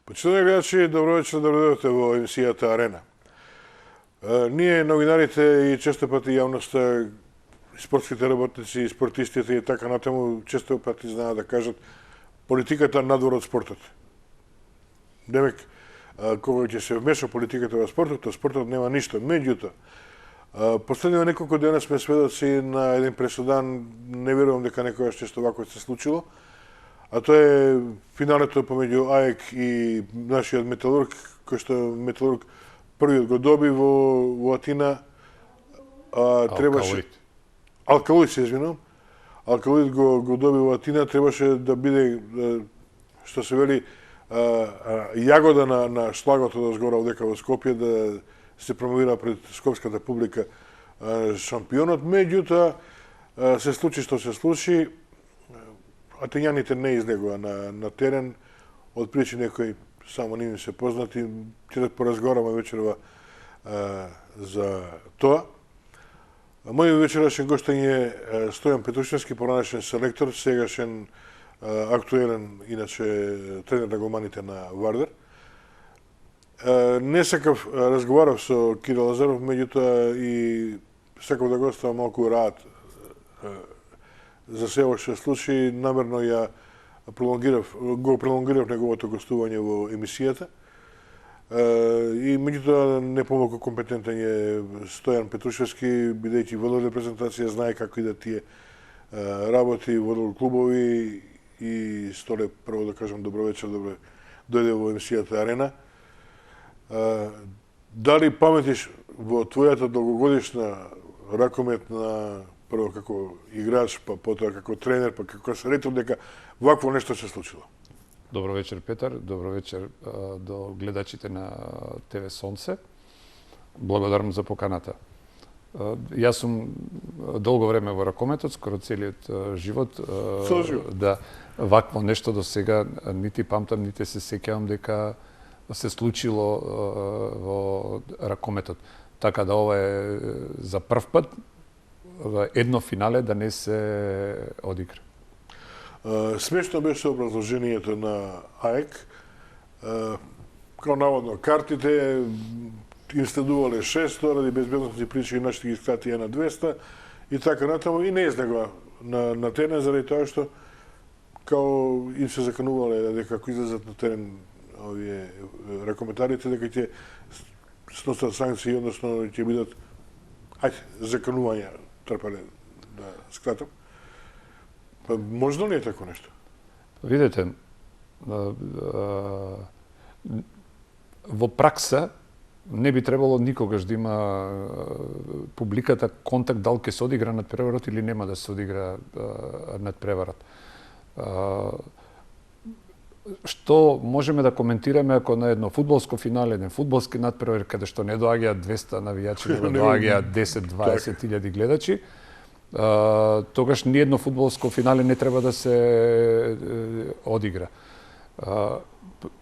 Почитувани гледачи, добро вечер, добредојдовте во емисијата Арена. Ние, новинарите и често пати јавноста, спортските работници, спортистите и така натаму, често пати знаат да кажат политиката надвор од спортот. Демек, кога ќе се вмеша политиката во спортот нема ништо. Меѓутоа, последниве неколку дена сме сведоци на еден пресудан, не верувам дека некогаш нешто вакво се случило, а тоа е финалето помеѓу АЕК и нашиот Металург, кој што Металург првиот го доби во Атина. Алкалоид, се извинувам. Алкалоид го доби во Атина, требаше да биде, што се вели, јагода на шлагото да згора одека во Скопје, да се промовира пред скопската публика шампионот. Меѓутоа, се случи што се случи. Атињаните не излегува на терен, од причини кои само не им се познати. Ќе да поразговараме вечерва за тоа. Мој вечерашен гостин е Стојан Петрушевски, поранешен селектор, сегашен актуелен, иначе тренер на голманите на Вардар. Не сакав, разговарав со Кирил Лазаров, меѓутоа и сакав да гостувам малку раат за се ова што случи. Намерно го пролонгирав неговото гостување во емисијата. И меѓутоа не помалку компетентен е Стојан Петрушевски, бидејќи водел репрезентација, знае како и да тие работи, водел клубови и Столе, прво да кажам добро вечер, добро дојде во емисијата Арена. Дали паметиш во твојата долгогодишна ракометна, прво како играч, па потоа како тренер, па како селектор, дека вакво нешто се случило? Добро вечер, Петар. Добро вечер до гледачите на ТВ Сонце. Благодарам за поканата. Јас сум долго време во ракометот, скоро целиот живот. Да, вакво нешто до сега нити памтам, нити се сеќавам дека се случило во ракометот. Така да ова е за прв пат едно финале да не се одигра. Смешно беше образложението на АЕК. Као наводно, картите им следувале 600, ради безбедностни причини нашите ги скратија на 200 и така натаму, и не излегува на терен заради тоа што као им се заканувале дека ако излезат на терен овие ракометарите, дека ќе сносат санкции, односно ќе бидат заканувања, трпале да скратам. Па можно ли е тако нешто? Видете, во пракса не би требало никогаш да има публиката контакт дали ќе се одигра надпреварот или нема да се одигра надпреварот. Што можеме да коментираме ако на едно фудбалско финале, еден фудбалски надпревар, каде што не доаѓаат 200 навијачи, него доаѓаат 10-20 илјади гледачи, тогаш ниедно фудбалско финале не треба да се одигра.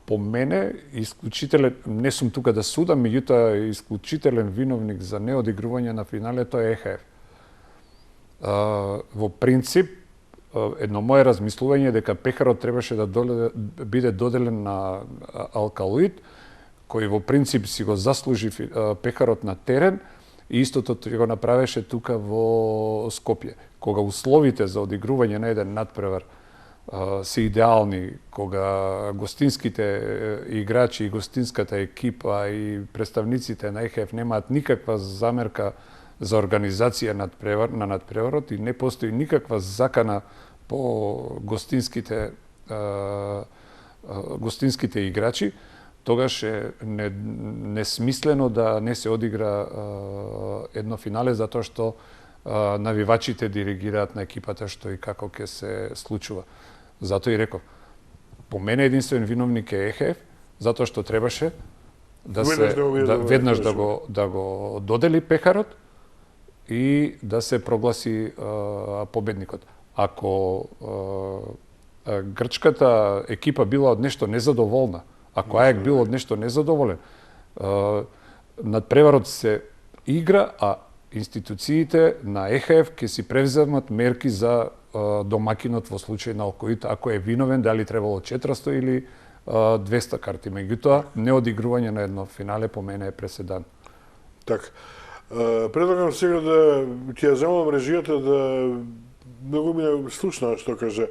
По мене, исклучителен, не сум тука да судам, меѓутоа исклучителен виновник за неодигрување на финале тоа е ЕХФ. Во принцип, едно мое размислување е дека пехарот требаше да биде доделен на Алкалоид, кој во принцип си го заслужи пехарот на терен, и истото го направеше тука во Скопје. Кога условите за одигрување на еден надпревар се идеални, кога гостинските играчи и гостинската екипа и представниците на ЕХФ немаат никаква замерка за организација на надпреварот и не постои никаква закана по гостинските играчи, тогаш е несмислено да не се одигра едно финале, затоа што навивачите диригираат на екипата што и како ќе се случува. Затоа и реков, по мене единствен виновник е ЕХФ, затоа што требаше да веднаш да го додели пехарот и да се прогласи победникот. Ако грчката екипа била од нешто незадоволна, ако АЕК бил од нешто незадоволен, надпреварот се игра, а институциите на ЕХФ ќе си превземат мерки за домакинот во случај на Алкалоид, ако е виновен, дали требало 400 или 200 карти. Меѓутоа, неодигрување на едно финале по мене е преседан. Така. Предлагам сега да ќе ја земам режијата да многу ми слушна што каже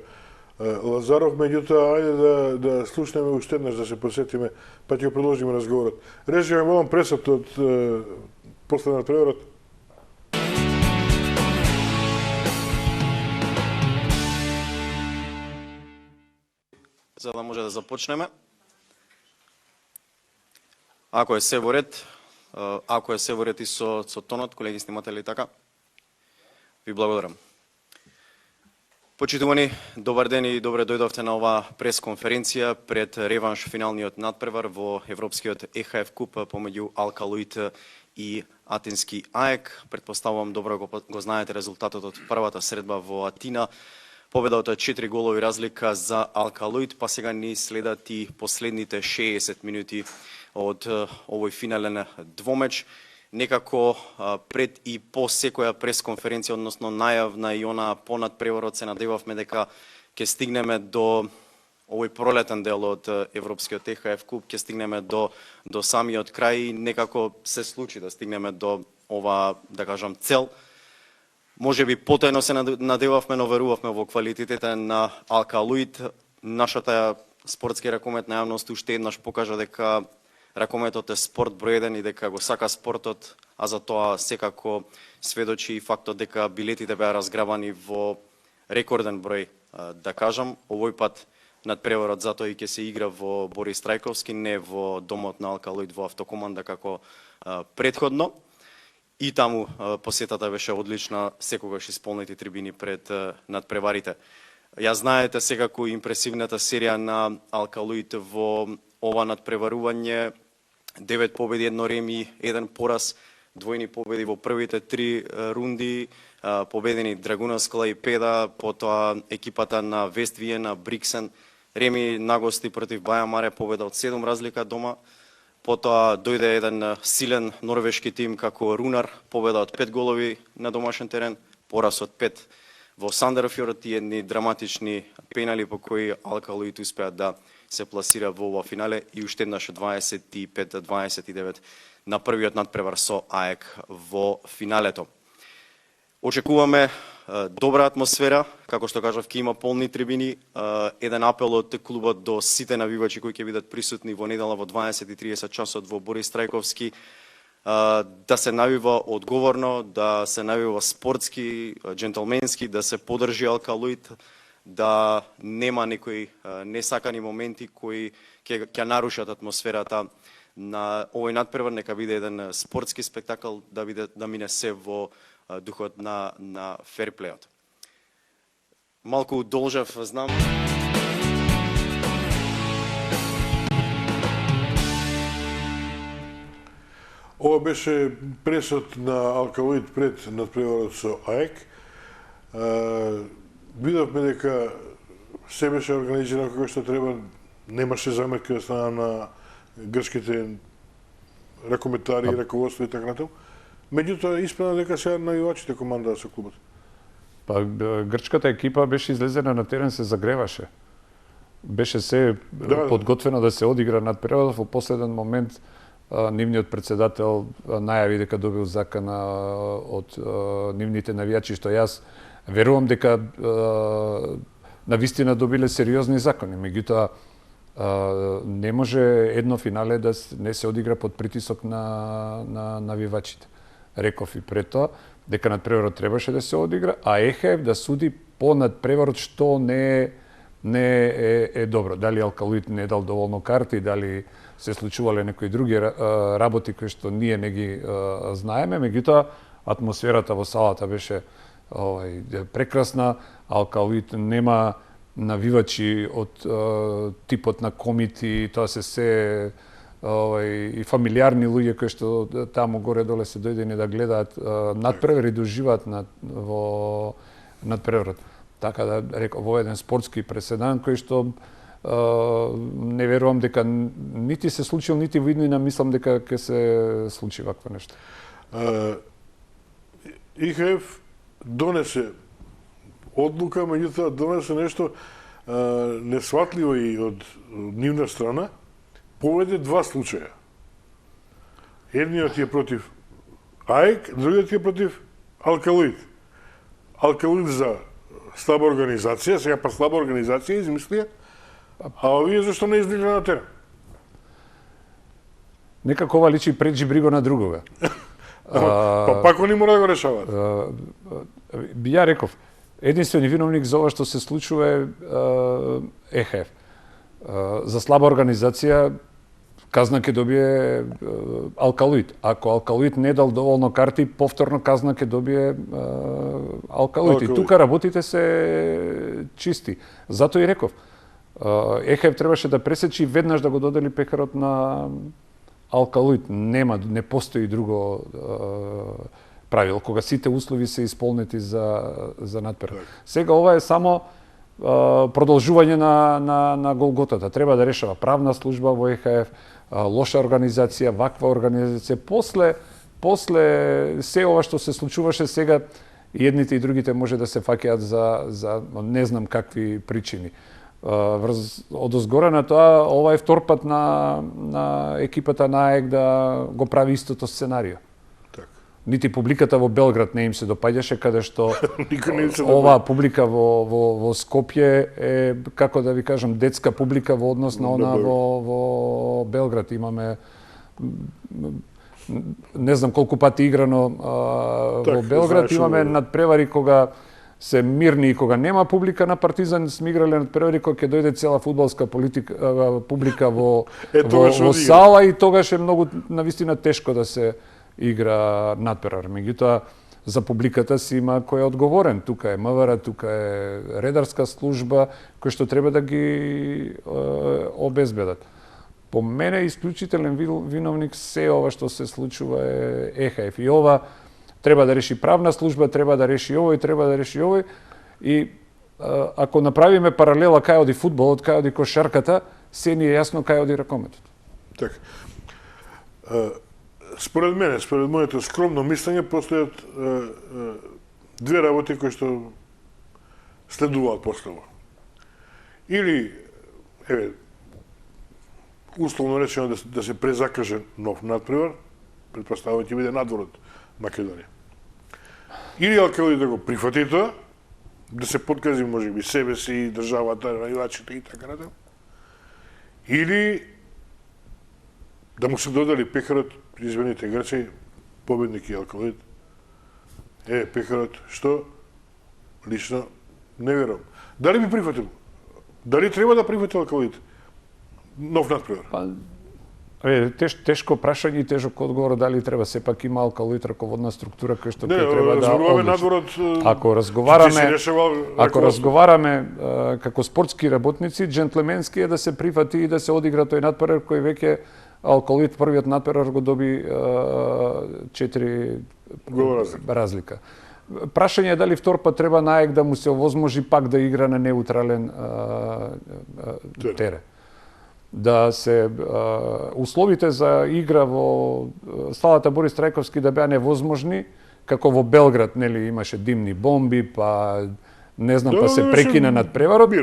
Лазаров, меѓутоа ајде да слушнеме уште еднаш, да се посетиме, па ќе продолжиме разговорот. Режија, молам пресот од после на преворот. За да може да започнеме. Ако е се во ред, и со тонот, колеги сниматели, така, ви благодарам. Почитувани, добар ден и добре дојдовте на оваа пресконференција пред реванш финалниот надпревар во Европскиот ЕХФ куп помеѓу Алкалуит и Атински АЕК. Предпоставувам добро го знаете резултатот од првата средба во Атина. Победа од 4 голови разлика за Алкалуит, па сега ни следат и последните 60 минути од овој финален двомеч. Некако пред и по секоја пресконференција, односно најавна и она понад преворот, се надевавме дека ќе стигнеме до овој пролетен дел од Европскиот ЕХФ куп, ќе стигнеме до самиот крај и некако се случи да стигнеме до ова, да кажам, цел. Може би потајно се надевавме, но верувавме во квалитетите на Алкалуит. Нашата спортски ракометна јавност уште еднаш покажа дека ракометот е спорт број 1 и дека го сака спортот, а за тоа секако сведочи и фактот дека билетите беа разграбани во рекорден број, да кажам. Овој пат надпреворот затоа и ќе се игра во Борис Трајковски, не во домот на Алкалуит во Автокоманда како претходно. И таму посетата беше одлична, секогаш исполнети трибини пред надпреварите. Ја знаете секако импресивната серија на Алкалуит во ова надпреварување, 9 победи, 1 реми, 1 пораз, двојни победи во првите 3 рунди, победени Драгуна Скала и Педа, потоа екипата на Вест Виена, Бриксен, реми на гости против Баја Маре, победа од 7 разлика дома. Потоа дојде еден силен норвешки тим како Рунар, победа од 5 голови на домашен терен, пораз од 5 во Сандерфјорд и едни драматични пенали по кои Алкалуит успеа да се пласира во ова финале и уште еднаш 25-29 на првиот надпревар со АЕК во финалето. Очекуваме добра атмосфера, како што кажав, ќе има полни трибини. Еден апел од клубот до сите навивачи кои ќе бидат присутни во недела во 20:30 часот во Борис Трајковски, да се навива одговорно, да се навива спортски, джентълменски, да се подржи Алкалуит, да нема некои несакани моменти кои ќе нарушат атмосферата на овој надпревар. Нека биде еден спортски спектакл, да мине се во духот на ферплејот. Малку удолжав, знам. Ова беше пресот на Алкалуит пред надпреварот со АЕК. Видовме дека се беше организирано како што треба, немаше заметки од страна на грчките ракометари и раководство и така натаму. Меѓутоа испадна дека сега навивачите командаа со клубот. Па грчката екипа беше излезена на терен, се загреваше. Беше се подготвено да се одигра надпреварот, во последен момент нивниот председател најави дека добил закана од нивните навијачи, што јас верувам дека навистина добиле сериозни закони. Меѓутоа не може едно финале да не се одигра под притисок на навивачите. Реков и пред тоа дека надпреварот требаше да се одигра, а ЕХФ да суди по надпреварот што не е добро. Дали Алкалуит не дал доволно карти, дали се случувале некои други работи кои што ние не ги знаеме, меѓутоа атмосферата во салата беше прекрасна. Алкалуит нема навивачи од типот на комити, тоа се и фамилиарни луѓе кои што таму горе-доле се дојдени да гледаат надпревар и да уживаат во надпреварот. Така да реков, во еден спортски преседан кој што не верувам дека нити се случил, нити во иднина мислам дека ќе се случи вакво нешто. ИХФ донесе одлука, меѓутоа донесе нешто несватливо и од нивна страна, поведе два случаја. Едниот е против АЕК, другиот е против Алкалоид. Алкалоид за слаба организација, сега па слаба организација измислија, а овие зашто не излегле на терен? Некако ова личи преджи бриго на другога. Па пак они мора да го решаваат. Ја реков, единствени виновник за ова што се случува е ЕХФ. За слаба организација казна ќе добие Алкалоид. Ако Алкалоид не дал доволно карти, повторно казна ќе добие Алкалоид. И тука работите се чисти. Зато и реков, ЕХФ требаше да пресечи веднаш да го додели пекарот на Алкалоид. Не постои друго правило, кога сите услови се исполнети за надпревар. Сега ова е само продолжување на голготата. Треба да решава правна служба во ЕХФ, лоша организација, ваква организација. После се ова што се случуваше сега, и едните и другите може да се фаќаат за не знам какви причини. Одозгора на тоа, ова е втор пат на екипата на АЕК да го прави истото сценарио. Нити публиката во Белград не им се допаѓаше, каде што оваа публика во Скопје е, како да ви кажам, детска публика во однос на она во Белград. Имаме не знам колку пати играно во Белград, имаме надпревари кога се мирни и кога нема публика. На Партизан сме играле надпревари кога ќе дојде цела фудбалска публика во сала и тогаш е многу навистина тешко да се игра надпревар. Меѓутоа, за публиката си има кој е одговорен. Тука е МВР, тука е редарска служба, кои што треба да ги обезбедат. По мене, исклучителен виновник се ова што се случува е ЕХФ. И ова треба да реши правна служба, треба да реши овој, треба да реши овој. И ако направиме паралела кај оди фудбалот, кај оди кошарката, се ни е јасно кај оди ракометот. Така. Според моето скромно мислење, постојат две работи кои што следуваат после ова. Или, условно речено да се презакаже нов надпревар, претпоставувам ќе биде надвор од Македонија. Или Алкалоид да го прифати тоа, да се подкази можеби себе си, државата, највачите и така натаму. Или да му се додели пекарот, извините Грци, победник и Алкалоид. Пекарот, што? Лично не верувам. Дали би прифатил? Дали треба да прифати Алкалоид? Нов надпревар? Тешко прашање и тежок одговор дали треба. Сепак има Алкалоид раководна структура која што треба да одлучи. Ако разговараме како спортски работници, джентлменски е да се прифати и да се одигра тој надпревар кој веќе Алкалоид првиот надпревар го доби 4 разлика. Прашање е дали втор пат треба на АЕК да му се овозможи пак да игра на неутрален терен. Да се условите за игра во салата Борис Трајковски да беа невозможни, како во Белград, нели, имаше димни бомби, па не знам, па се прекина надпреварот.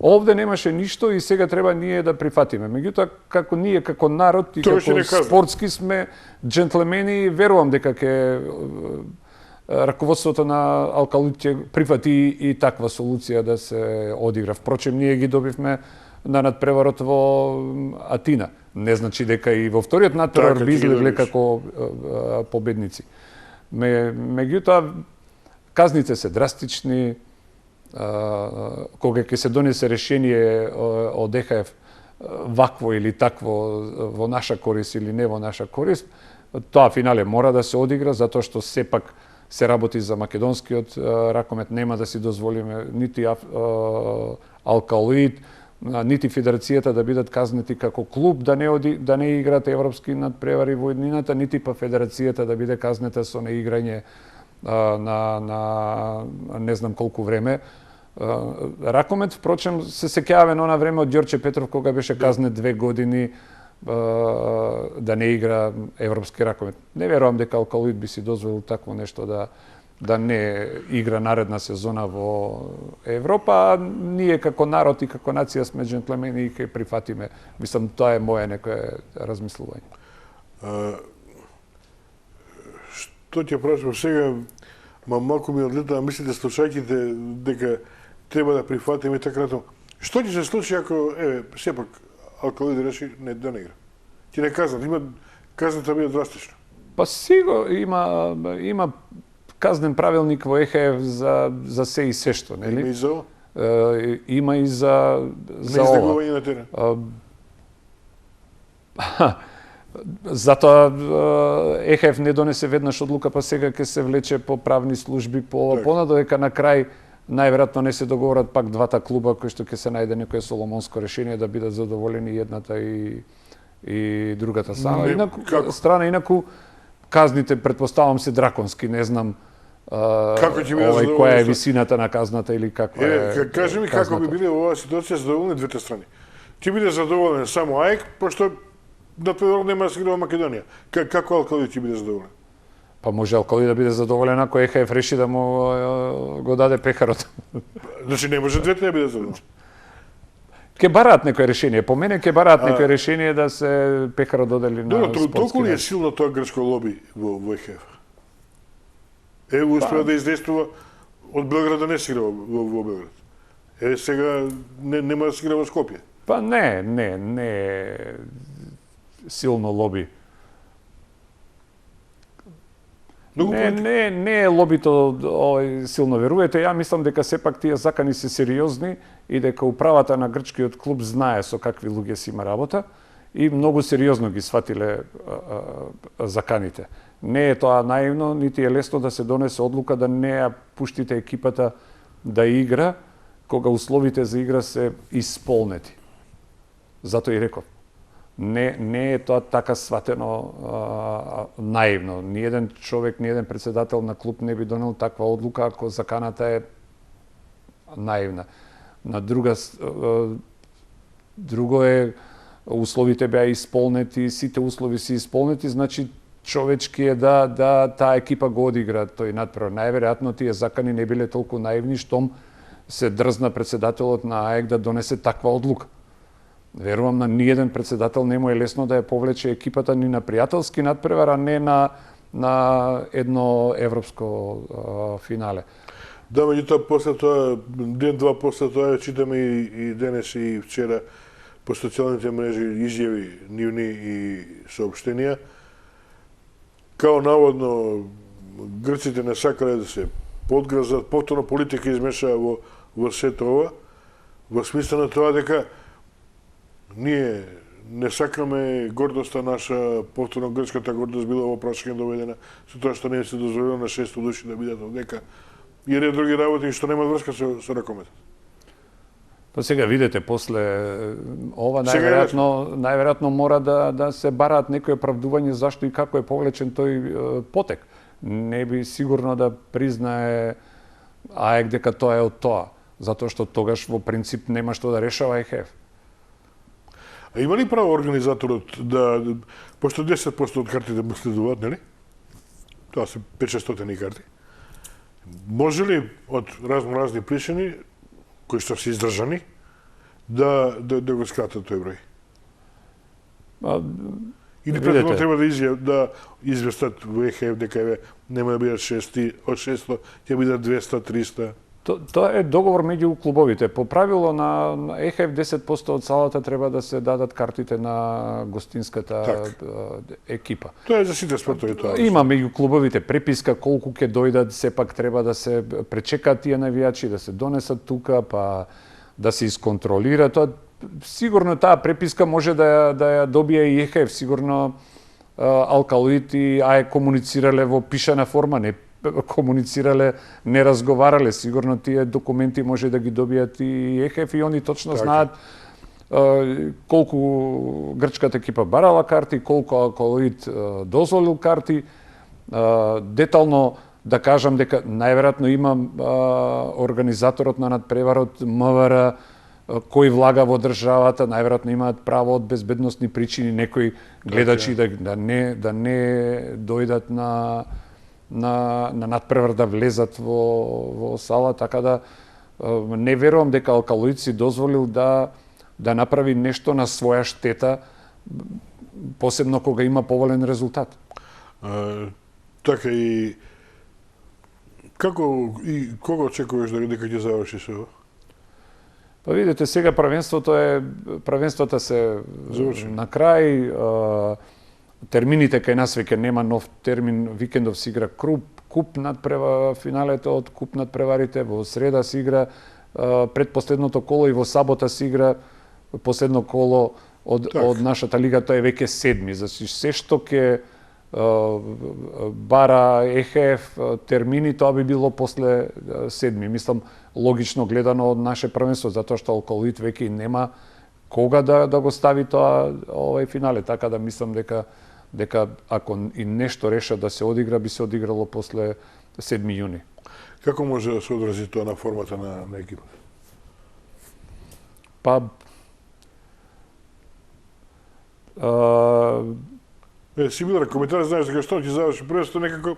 Овде немаше ништо и сега треба ние да прифатиме. Меѓутоа, како ние, како народ и како спортски сме джентлемени, верувам дека ќе раководството на Алкалоид ќе прифати и таква солуција да се одигра. Впрочем, ние ги добивме на надпреварот во Атина. Не значи дека и во вториот надпревар би излегле како победници. Меѓутоа, казните се драстични. Кога ќе се донесе решение од ЕХФ вакво или такво во наша корист или не во наша корист, тоа финале мора да се одигра, затоа што сепак се работи за македонскиот ракомет. Нема да си дозволиме нити Алкалоид, нити Федерацијата да бидат казнети како клуб да не играат европски надпревари во еднината, нити па Федерацијата да биде казнета со неиграње на не знам колку време. Ракомет, впрочем, се сеќаваме на она време од Ѓорче Петров кога беше казнет 2 години да не игра европски ракомет. Не верувам дека Алкалоид би си дозволил такво нешто да не игра наредна сезона во Европа, а ние како народ и како нација сме джентлемени и ќе прифатиме. Мислам, тоа е моје некое размислување. Што ќе прашам сега, малку ми одлета, мислите слушајќите дека треба да прифатиме и така натаму. Што ќе се случи ако, сепак, Алкалоид реши да не игра? Ќе не казнат, казната биде драстична. Па сигурно има казнен правилник во ЕХФ за се и се што, нели? Има и за ова? Има и за ова. Неизлегување на терен. Затоа ЕХФ не донесе веднаш одлука, па сега ќе се влече по правни служби понадодека на крај најверојатно не се договорат пак двата клуба кои што ќе се најде некое соломонско решение да бидат задоволени едната и другата страна. Инаку казните предпоставам се драконски, не знам која е висината на казната или каква е. Кажи ми како би биле во оваа ситуација задоволни двете страни. Ќе биде задоволен само АЕК, пошто надпревар нема да се игра во Македонија. Како Алкалоид ќе биде задоволен? Па може Алкалоид да биде задоволен ако ЕХФ реши да му го даде пехарот. Значи не може двете да биде задоволен. Ке бараат некој решение. По мене ке бараат некој решение да се пехарот додели на спортски. Толку ли е силно тоа грчко лоби во ЕХФ? Успеа да издействува од Белград да не се игра во Белград. Сега нема да се игра во Скопје. Па не е силно лоби. Не е лобито силно, верувате. Ја мислам дека сепак тие закани се сериозни и дека управата на грчкиот клуб знае со какви луѓе си има работа и многу сериозно ги сватиле заканите. Не е тоа наивно, нити е лесно да се донесе одлука да не ја пуштите екипата да игра кога условите за игра се исполнети. Затоа и реков. Не е тоа така сватено наивно. Ниеден човек, ниеден председател на клуб не би донел таква одлука ако заканата е наивна. На друго е условите беа исполнети, сите услови се исполнети, значи човечки е да таа екипа го одигра тој надпревар. Најверојатно тие закани не биле толку наивни штом се дрзна председателот на АЕК да донесе таква одлука. Верувам на ниеден председател не му е лесно да ја повлече екипата ни на пријателски надпревар, а не на едно европско финале. Да, меѓутоа после тоа, ден-два после тоа читаме и денес и вчера по социјалните мрежи изјави нивни и соопштенија. Као наводно грците не сакале да се подгрзат, повторно политика измеша во сето ова, во смисла на тоа дека ние не сакаме гордоста наша, повторно грчката гордост била во прашање доведена со тоа што не се дозволило на 600 души да бидат овдека и ред други работи што нема врска со ракометот. Па сега видете, после ова најверојатно мора да се бараат некои оправдување зашто и како е повлечен тој потек. Не би сигурно да признае АЕК дека тоа е од тоа, затоа што тогаш во принцип нема што да решава ЕХФ. А има ли право организаторот пошто 10% од картите му следуваат, нели? Тоа се 500-600 карти. Може ли од разни причини, кои што се издржани, да го скратат тој број? Или претходно треба да известат во ЕХФ дека нема да бидат 600, ќе бидат 200, 300? Тоа е договор меѓу клубовите. По правило на ЕХФ 10% од салата треба да се дадат картите на гостинската екипа. Тоа е за сите спортови тоа. Има меѓу клубовите преписка колку ќе дојдат, сепак треба да се пречекаат тие навијачи, да се донесат тука, па да се исконтролира. Тоа сигурно таа преписка може да ја добие и ЕХФ, сигурно Алкалоид и АЕК комуницирале во пишана форма, не комуницирале, не разговарале. Сигурно тие документи може да ги добијат и ЕХФ и они точно знаат колку грчката екипа барала карти, колку Алкалоид дозволил карти. Детално да кажам дека најверојатно има организаторот на надпреварот МВР кој влага во државата, најверојатно имаат право од безбедносни причини некои гледачи да не дојдат на надпревар да влезат во сала, така да не верувам дека Алкалоид си дозволил да направи нешто на своја штета, посебно кога има поволен резултат. Така и како и кога очекуваш дека ќе заврши се ова? Па видите, сега првенствата се на крај, термините кај нас веќе нема нов термин, викендов се игра куп надпревар, финалето од куп надпреварите, во среда се игра предпоследното коло и во сабота се игра последно коло од нашата лига, тоа е веќе седми. Значи се што ќе бара ЕХФ термини, тоа би било после седми. Мислам, логично гледано од наше првенство, затоа што Алкалоид веќе нема кога да го стави тоа финале, така да мислам дека ако и нешто реша да се одигра, би се одиграло после 7 јуни. Како може да се одрази тоа на формата на екипа? Па Симилар коментар, знаеш дека што ќе заврши првенството, некако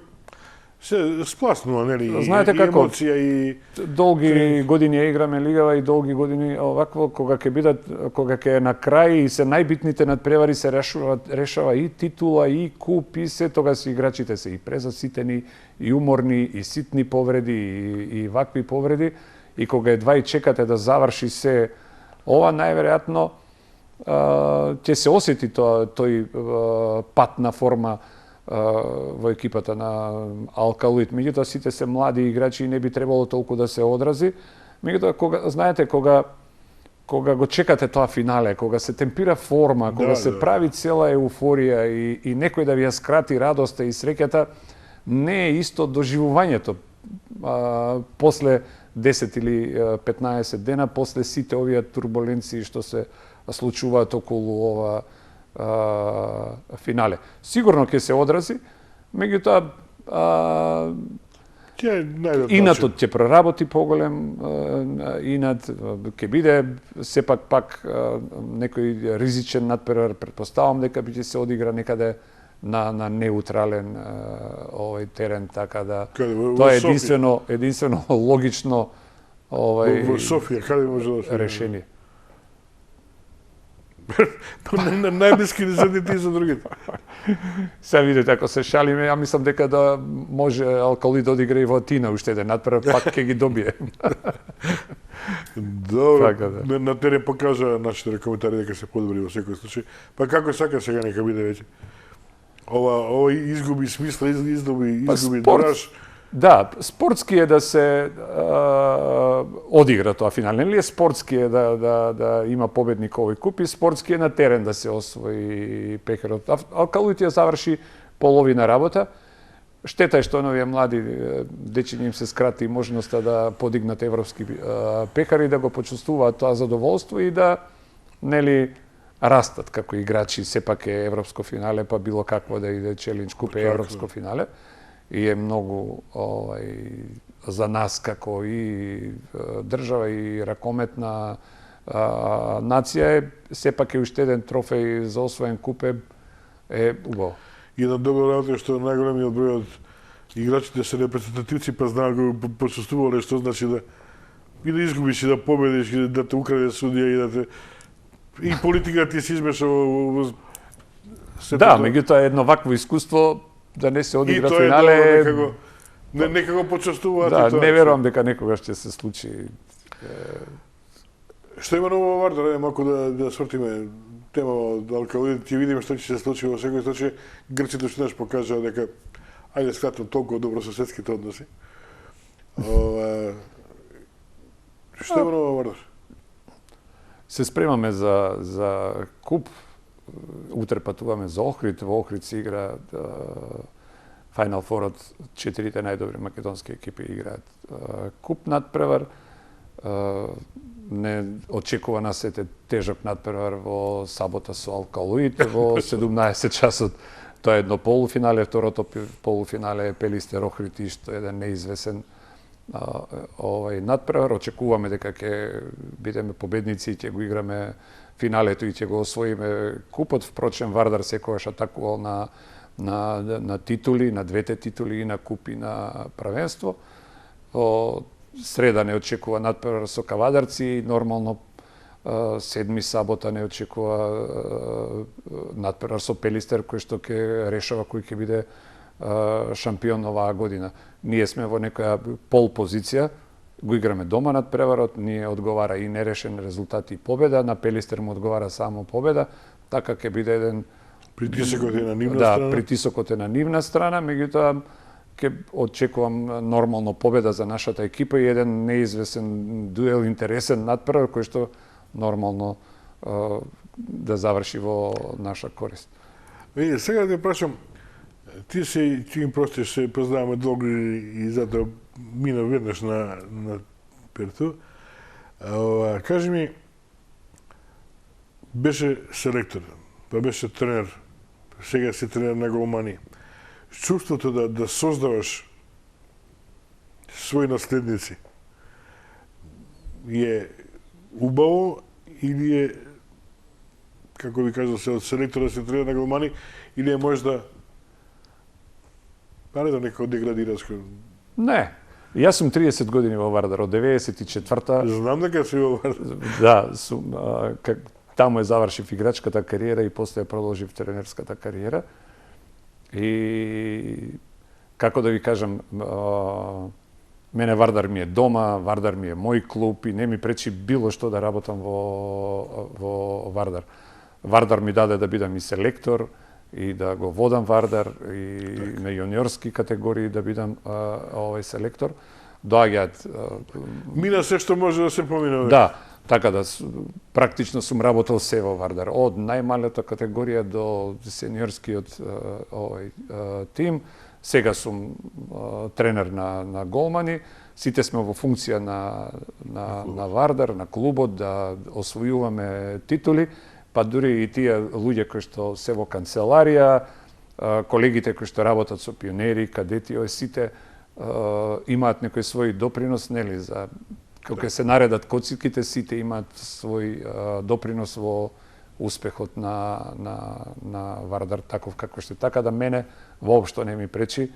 се спласнува, нели? Знаете како, емоција и долги години ја играме лигава и долги години овакво, кога ќе е на крај и се најбитните надпревари се решава и титула, и куп, и се, тогаш играчите се и презаситени, и уморни, и ситни повреди, и вакви повреди, и кога едва и чекате да заврши се ова, најверојатно ќе се осети тој пат на форма во екипата на Алкалоид. Меѓутоа сите се млади играчи и не би требало толку да се одрази. Меѓутоа знаете кога го чекате тоа финале, кога се темпира форма, кога се прави цела еуфорија и некој да ви ја скрати радоста и среќата, не е исто доживувањето после 10 или 15 дена, после сите овие турбуленции што се случуваат околу ова финале. Сигурно ќе се одрази, меѓутоа инатот ќе проработи поголем инат, ќе биде сепак пак некој ризичен надпревар, претпоставам дека ќе се одигра некаде на неутрален терен, така да тоа е единствено логично во Софија, каде може да се решение. Најблиски ни за едните и за другите. Сега видите, ако се шалиме, ја мислам дека да може Алкалоид да одигра и во Атина уште еден надпревар, пак ќе ги добие. Добро, на терен покажа нашите коментари дека се подобри во секој случај. Па како сака сега нека биде веќе? Ова изгуби смисла, изгуби драж. Да, спортски е да се одигра тоа финал. Нели е спортски е да има победник овој куп и спортски е на терен да се освои пехарот. Алкалоид ја заврши половина работа. Штета е што овие млади дечиња им се скрати можноста да подигнат европски пехари, да го почувствуваат тоа задоволство и да растат како играчи. Сепак е европско финале, па било какво да иде челендж куп е европско финале. И е многу за нас како и држава и ракометна нација сепак е уште еден трофеј за освоен куп е убаво. И една добра работа што најголемиот број од играчите се репрезентативци, па знаат го почувствувале што значи да изгубиш и да победиш, и да те украде судија и да те и политиката ти се измеша во Да, меѓутоа едно вакво искуство да не се одигра финале. И тоа е некако почувствуваат. Да, не верувам дека некогаш ќе се случи. Што има ново во Вардар, малку да свртиме тема од Алкалоид, ќе видиме што ќе се случи во секој случај. Грците што наш покажаа дека ајде скратно толку добро соседските односи. Што има ново во Вардар? Се спремаме за куп. Утре патуваме за Охрид. Во Охрид се игра Final Four од 4 најдобри македонски екипи играат куп надпревар. Не очекува нас тежок надпревар во сабота со Алкалоид во 17 часот. Тоа е едно полуфинале, второто полуфинале е Пелистер Охрид и што еден неизвесен надпревар. Очекуваме дека ќе бидеме победници и ќе го играме финалето и ќе го освоиме купот. Впрочем, Вардар секогаш атакувал на на титули, на двете титули и на куп и на првенство. Во среда не очекува натпревар со Кавадарци, нормално седми сабота не очекува натпревар со Пелистер кој што ќе решава кој ќе биде шампион оваа година. Ние сме во некоја пол позиција, го играме дома натпреварот, ние одговара и нерешен резултат и победа, на Пелистер му одговара само победа, така ќе биде еден Притисокот е на нивна страна. страна. Притисокот е на нивна страна, меѓутоа ќе очекувам нормално победа за нашата екипа и еден неизвесен дуел, интересен натпревар кој што нормално да заврши во наша корист. Сега да те прашам, ти се им простиш, се познаваме долго и затоа мина веднаш на Перту. Кажи ми, беше селектор, па беше тренер, сега си тренер на голмани. Чувството да создаваш своји наследници е убаво или е, како ви кажа, се од селектора да се тренер на голмани, или е можда не да некој деградираш? Не. Јас сум 30 години во Вардар, од 94-та. Знам дека си во Вардар. Да, сум, таму завршив играчката кариера и после продолжив тренерската кариера. И како да ви кажам, мене Вардар ми е дома, Вардар ми е мој клуб и не ми пречи било што да работам во Вардар. Вардар ми даде да бидам и селектор, и да го водам Вардар, и на јуниорски категории да бидам овој селектор. Доаѓаат... Мина се што може да се помине. Да, така да практично сум работел се во Вардар, од најмалата категорија до сениорскиот тим. Сега сум тренер на голмани. Сите сме во функција на Вардар, на клубот, да освојуваме титули, па дури и тие луѓе кои што се во канцеларија, колегите кои што работат со пионери, кадети, сите имаат некој свој допринос, нели, за кога се наредат коцките, сите имаат свој допринос во успехот на Вардар таков како што. Така да мене воопшто не ми пречи.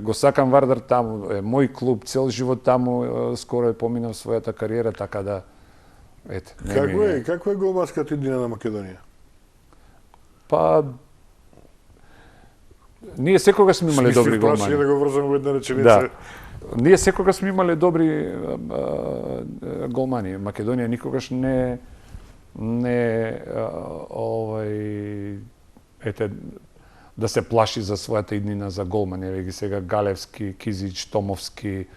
Го сакам Вардар, таму е мој клуб, цел живот таму, скоро е поминав својата кариера, така да ете. Каква е голманската иднина на Македонија? Па ние секогаш сме имале добри голмани. Да го врзам во една реченица. Да. Ние секогаш сме имале добри голмани. Македонија никогаш не да се плаши за својата иднина за голмани. Еве сега Галевски, Кизич, Томовски,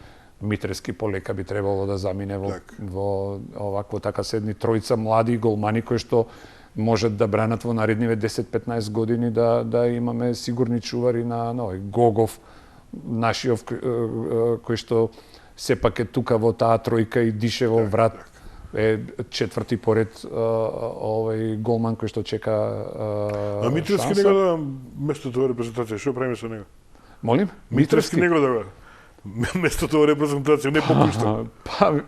Митрески полека би требало да замине во овакво, така се едни тројца млади голмани кои што можат да бранат во наредниве 10-15 години, да имаме сигурни чувари на овој Гогов, нашиов кој што сепак е тука во таа тројка и дише во врат. Е четврти поред овој голман кој што чека А Митрески не го дава местото во репрезентација, што правиме со него? Молим? Митрески не го дава местото во репрезентација, не попушта. Па,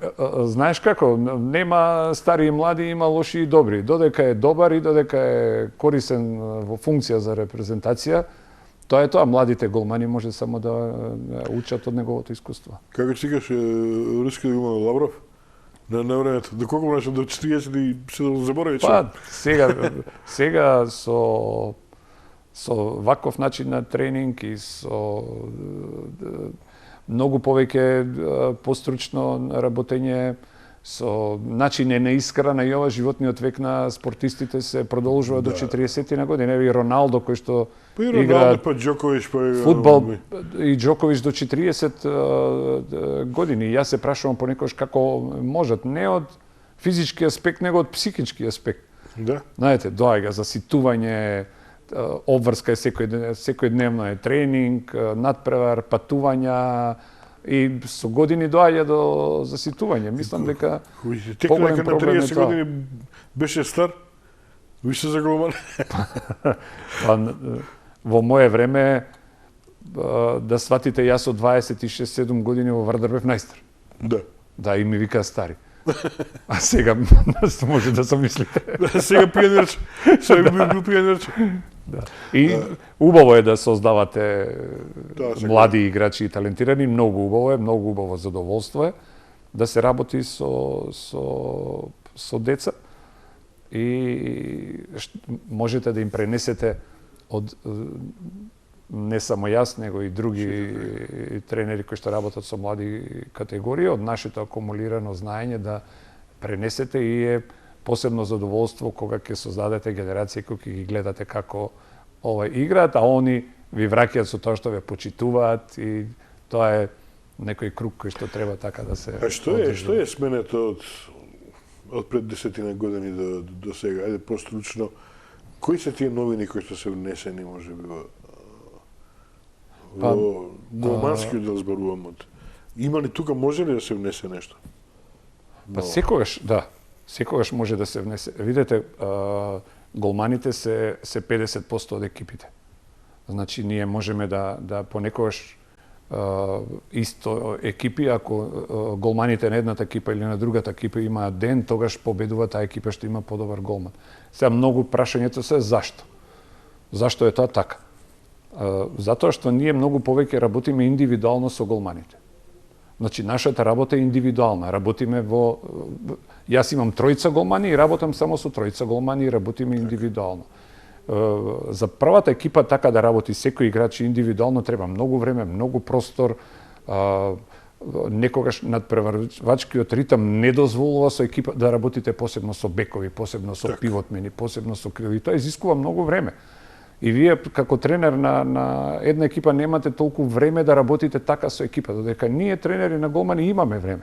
знаеш како, нема стари и млади, има лоши и добри. Додека е добар и додека е корисен во функција за репрезентација, тоа е тоа. Младите голмани може само да учат од неговото искуство. Како чекаш руски голман Лавров? На времето, до колку можеш до 40 и се заборави? Па, сега со ваков начин на тренинг и со многу повеќе постручно работење, со начине на искрана и ова животниот век на спортистите се продолжува до 40 на година. Еви Роналдо кој што игра Џоковиќ, фудбал и Џоковиќ до 40 години. Јас се прашувам понекогаш како можат, не од физички аспект, него од психички аспект. Да. Знаете, доаѓа заситување, обврска е секојдневно е тренинг, натпревар, патувања и со години доаѓа до заситување. Мислам дека текна дека на 30 години беше стар, више за голман. Во моје време, да сватите, јас од 26-7 години во Вардар бев најстар. Да. Да, и ми вика стари. А сега може да се мислите. Сега пионерче. Сега бил пионерче. Да. И убаво е да создавате млади играчи и талентирани, многу убаво задоволство е да се работи со деца и можете да им пренесете од не само јас, него и други тренери кои што работат со млади категории, од нашето акумулирано знаење да пренесете и е посебно задоволство кога ќе создадете генерации кои ќе ги гледате како играат, а они ви враќаат со тоа што ве почитуваат и тоа е некој круг кој што треба така да се... А што е сменето од пред 10 години до сега? Ајде постручно, кои се тие новини кои што се внесени можеби во голманскиот дел зборувам од? Има ли тука, може ли да се внесе нешто? Па секогаш може да се внесе. Видете, голманите се 50% од екипите. Значи, ние можеме да понекогаш исто екипи, ако голманите на едната екипа или на другата екипа имаат ден, тогаш победува таа екипа што има подобар голман. Сега многу прашањето се зашто? Зашто е тоа така? Затоа што ние многу повеќе работиме индивидуално со голманите. Значи, нашата работа е индивидуална. Работиме Јас имам тројца голмани и работам само со тројца голмани и работиме индивидуално. За првата екипа така да работи секој играч индивидуално треба многу време, многу простор. Некогаш надпреварвачкиот ритам не дозволува со екипа да работите посебно со бекови, посебно со пивотмени, посебно со крилови. Тоа изискува многу време. И вие како тренер на една екипа немате толку време да работите така со екипа, додека ние тренери на голмани имаме време.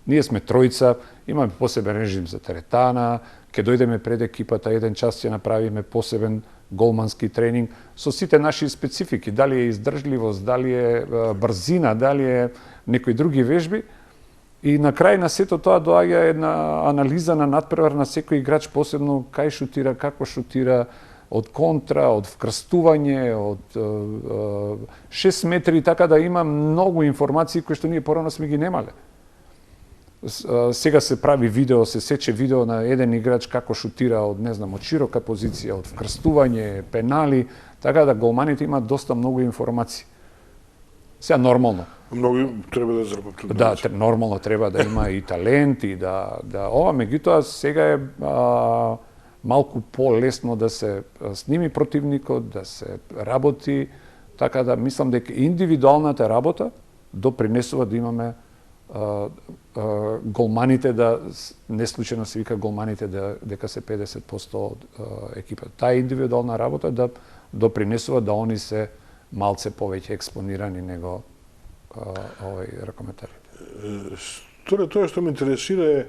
Ние сме тројца, имаме посебен режим за теретана, ќе дојдеме пред екипата, еден час ќе направиме посебен голмански тренинг со сите наши специфики, дали е издржливост, дали е брзина, дали е некои други вежби. И на крај на сето тоа доаѓа една анализа на надпревар на секој играч, посебно кај шутира, како шутира, од контра, од вкрстување, од 6 метри, така да има многу информации кои што ние порано сме ги немале. Сега се прави видео, се сече видео на еден играч како шутира од, не знам, од широка позиција, од вкрстување, пенали, така да голманите имаат доста многу информации. Сега нормално. Многу треба да заработат. Да, нормално треба да има и талент и да ова, меѓутоа сега е малку по-лесно да се сними противникот, да се работи, така да мислам дека индивидуалната работа допринесува да имаме голманите не случајно се вика голманите дека се 50% од екипата. Таа индивидуална работа да допринесува да они се малце повеќе експонирани него ракометарите. Тоа што ме интересира е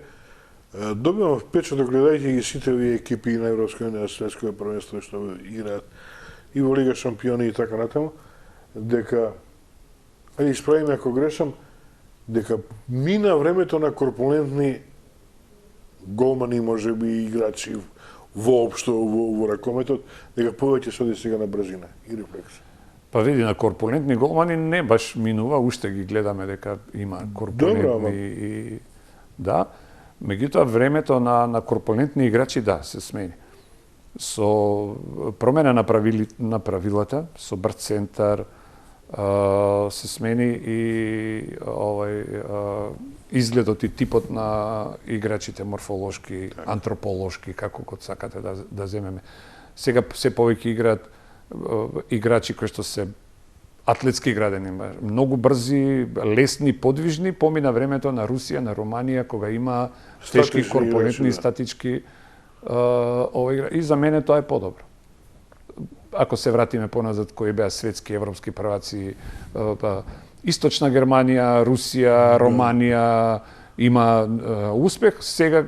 добивам впечаток гледајќи ги сите овие екипи на Европско и на светско првенство што играат и во Лига шампиони и така натаму, дека исправиме ако грешам, дека мина времето на корпулентни голмани, можеби играчи воопшто во ракометот, дека повеќе се оди сега на брзина и рефлекс. Па види, на корпулентни голмани не баш минува, уште ги гледаме дека има корпулентни да. Меѓутоа времето на корпулентни играчи се смени. Со промена на правилата, со брз центар, се смени и изгледот и типот на играчите морфолошки, антрополошки, како го сакате да земеме. Сега се повеќе играат играчи кои што се атлетски градени, многу брзи, лесни, подвижни, помина времето на Русија, на Романија, кога има тешки корпулентни статички игра. И за мене тоа е подобро. Ако се вратиме поназад кои беа светски, европски прваци, Источна Германија, Русија, Романија има успех. Сега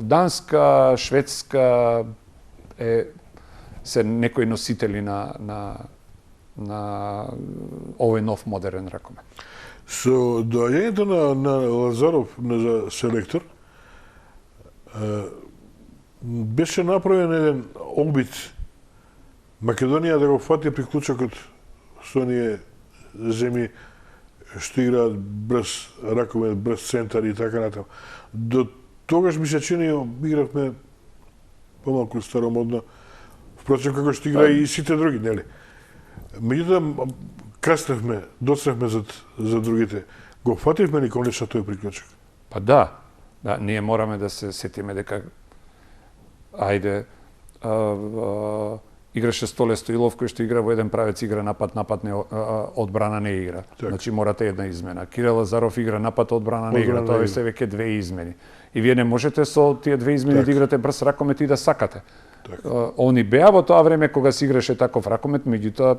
Данска, Шведска се некои носители на овој нов модерен ракомет. Со доаѓањето на Лазаров за селектор, беше направен еден обид Македонија да го фати приклучокот со оние земји што играат брз ракомет, брз центар и така натаму. До тогаш ми се чини игравме помалку старомодно, впрочем како што игра и сите други, нели? Меѓутоа касневме, доцневме за другите. Го фативме ли конечно тој приклучок? Па да, ние мораме да се сетиме дека играше Столе Стоилов кој што игра во еден правец, игра напад не одбрана не игра. Так. Значи морате една измена. Кирил Лазаров игра напад одбрана не игра, тоа се веќе две измени. И вие не можете со тие две измени да играте брз ракомет и да сакате. Они беа во тоа време кога се играше таков ракомет, меѓутоа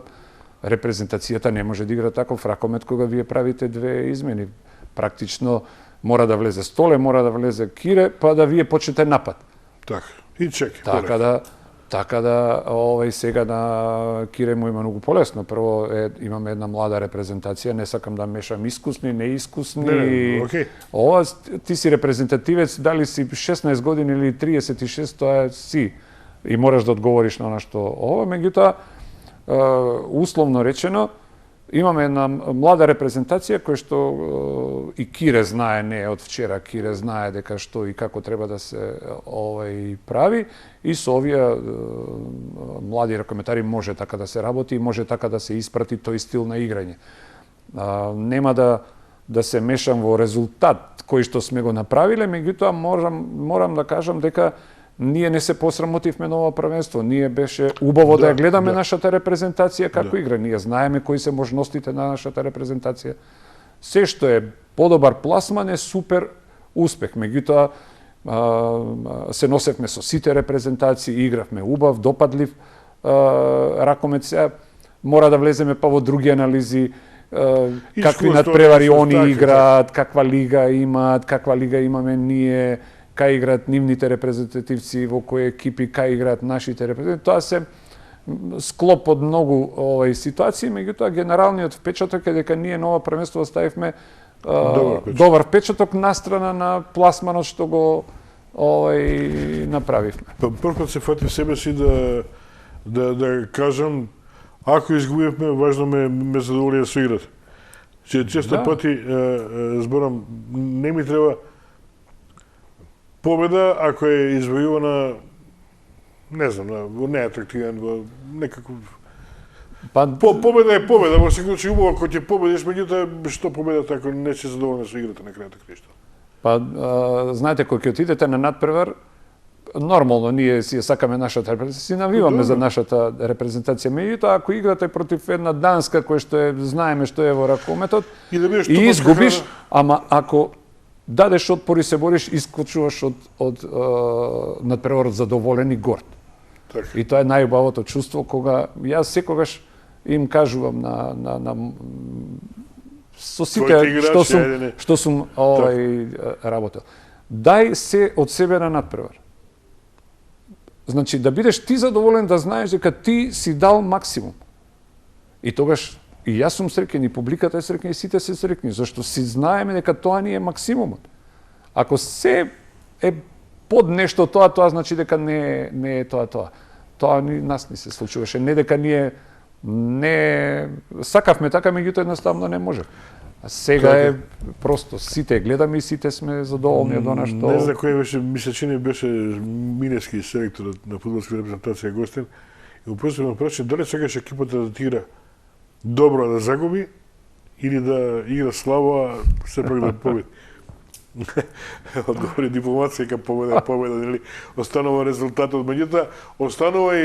репрезентацијата не може да игра таков ракомет кога вие правите две измени. Практично мора да влезе Столе, мора да влезе Кире, па да вие почнете напад. Така. И чеки. Така да сега на Кире му има многу полесно. Прво имаме една млада репрезентација, не сакам да мешам искусни, неискусни. окей. Ова ти си репрезентативец, дали си 16 години или 36, тоа си. И мораш да одговориш на што ова, меѓутоа условно речено, имаме една млада репрезентација која што и Кире знае, не од вчера, Кире знае дека што и како треба да се прави, и со овие млади ракометари може така да се работи и може така да се испрати тој стил на играње. Нема да се мешам во резултат кој што сме го направиле, меѓутоа морам да кажам дека ние не се посрамотивме на ова првенство. Ние беше убаво да ја гледаме нашата репрезентација како игра. Ние знаеме кои се можностите на нашата репрезентација. Се што е подобар пласман е супер успех. Меѓутоа се носевме со сите репрезентации, игравме убав, допадлив ракомет. Сега мора да влеземе па во други анализи, какви надпревари они играат, каква лига имаат, каква лига имаме ние, кај играат нивните репрезентативци, во кои екипи, кај играат нашите репрезентативци. Тоа се склоп од многу ситуации, меѓутоа генералниот впечаток е дека ние на ова првенство ставивме добар впечаток настрана на пласманот што го направивме. Првпат се фатив себе си да кажам, ако изгубивме, важно ме задоволи со играта. Често пати зборам, не ми треба победа ако е извојувана, не знам, во неатрактивен, во некако... Победа е победа, во секој случај убаво ако ќе победиш, меѓутоа што победата ако не си задоволен со играта на крајот криштал. Знаете, кога ќе отидете на надпревар, нормално ние си ја сакаме нашата репрезентација, си навиваме за нашата репрезентација, меѓутоа ако играте против една Данска која што знаеме што е во ракометот и изгубиш, ама ако дадеш отпор и се бориш, искочуваш од надпреварот задоволен и горд. И тоа е најубавото чувство кога јас секогаш им кажувам со сите што сум работел. Дај се од себе на надпревар. Значи да бидеш ти задоволен, да знаеш дека ти си дал максимум. И тогаш и јас сум среќен, и публиката е среќна, и сите се среќни, зашто си знаеме дека тоа ни е максимумот. Ако се е под нешто тоа значи дека не е тоа. Тоа нас ни се случуваше, не дека ние не сакавме така, меѓутоа едноставно не може. А сега е просто сите гледаме и сите сме задоволни од она што... Не знам кој беше, ми се чини беше Минески селекторот на фудбалска репрезентација гостен, и му постави прашање дали сакаш екипата да тира добро да загуби или да игра слабо, а сепак да победи. Одговори дипломација дека победа, нели? Останува резултатот, меѓутоа останува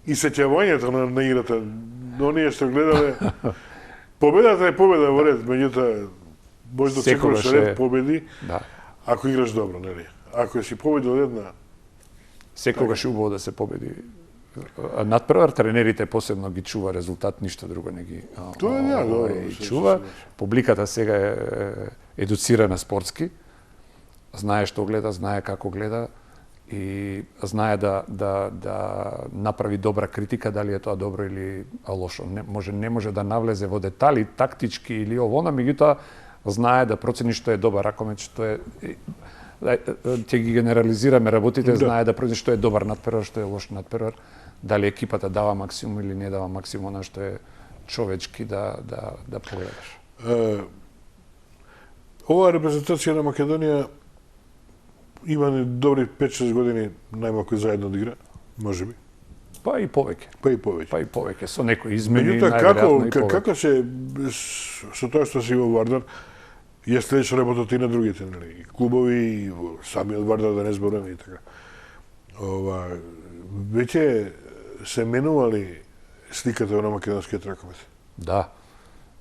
и сеќавањето на играта. Но ние што гледаме, победата е победа во ред, меѓутоа може да очекуваш ред победи, ако играш добро, нели? Ако си победил една... Секогаш е убаво да се победи. Надпревар тренерите посебно ги чува резултат, ништо друго не ги чува. Публиката сега е едуцирана спортски, знае што гледа, знае како гледа и знае да направи добра критика, дали е тоа добро или лошо. Не може да навлезе во детали тактички или овона, меѓутоа знае да процени што е добар ракомет, што е ќе ги генерализираме работите, знае да процени што е добар надпревар, што е лош надпревар, дали екипата дава максимум или не дава максимум, на што е човечки да погледаш. Оваа репрезентација на Македонија има добри 5-6 години најмалку заедно да игра, можеби. Па и повеќе. Па и повеќе. Па и повеќе, со некои измени, Меѓутоа, најверојатно и повеќе. како се, со тоа што си во Вардар, ја следиш работата и на другите, нели, и клубови, и во самиот Вардар, да не зборуваме и така. Веќе се менували сликата на македонскиот ракомет? Да.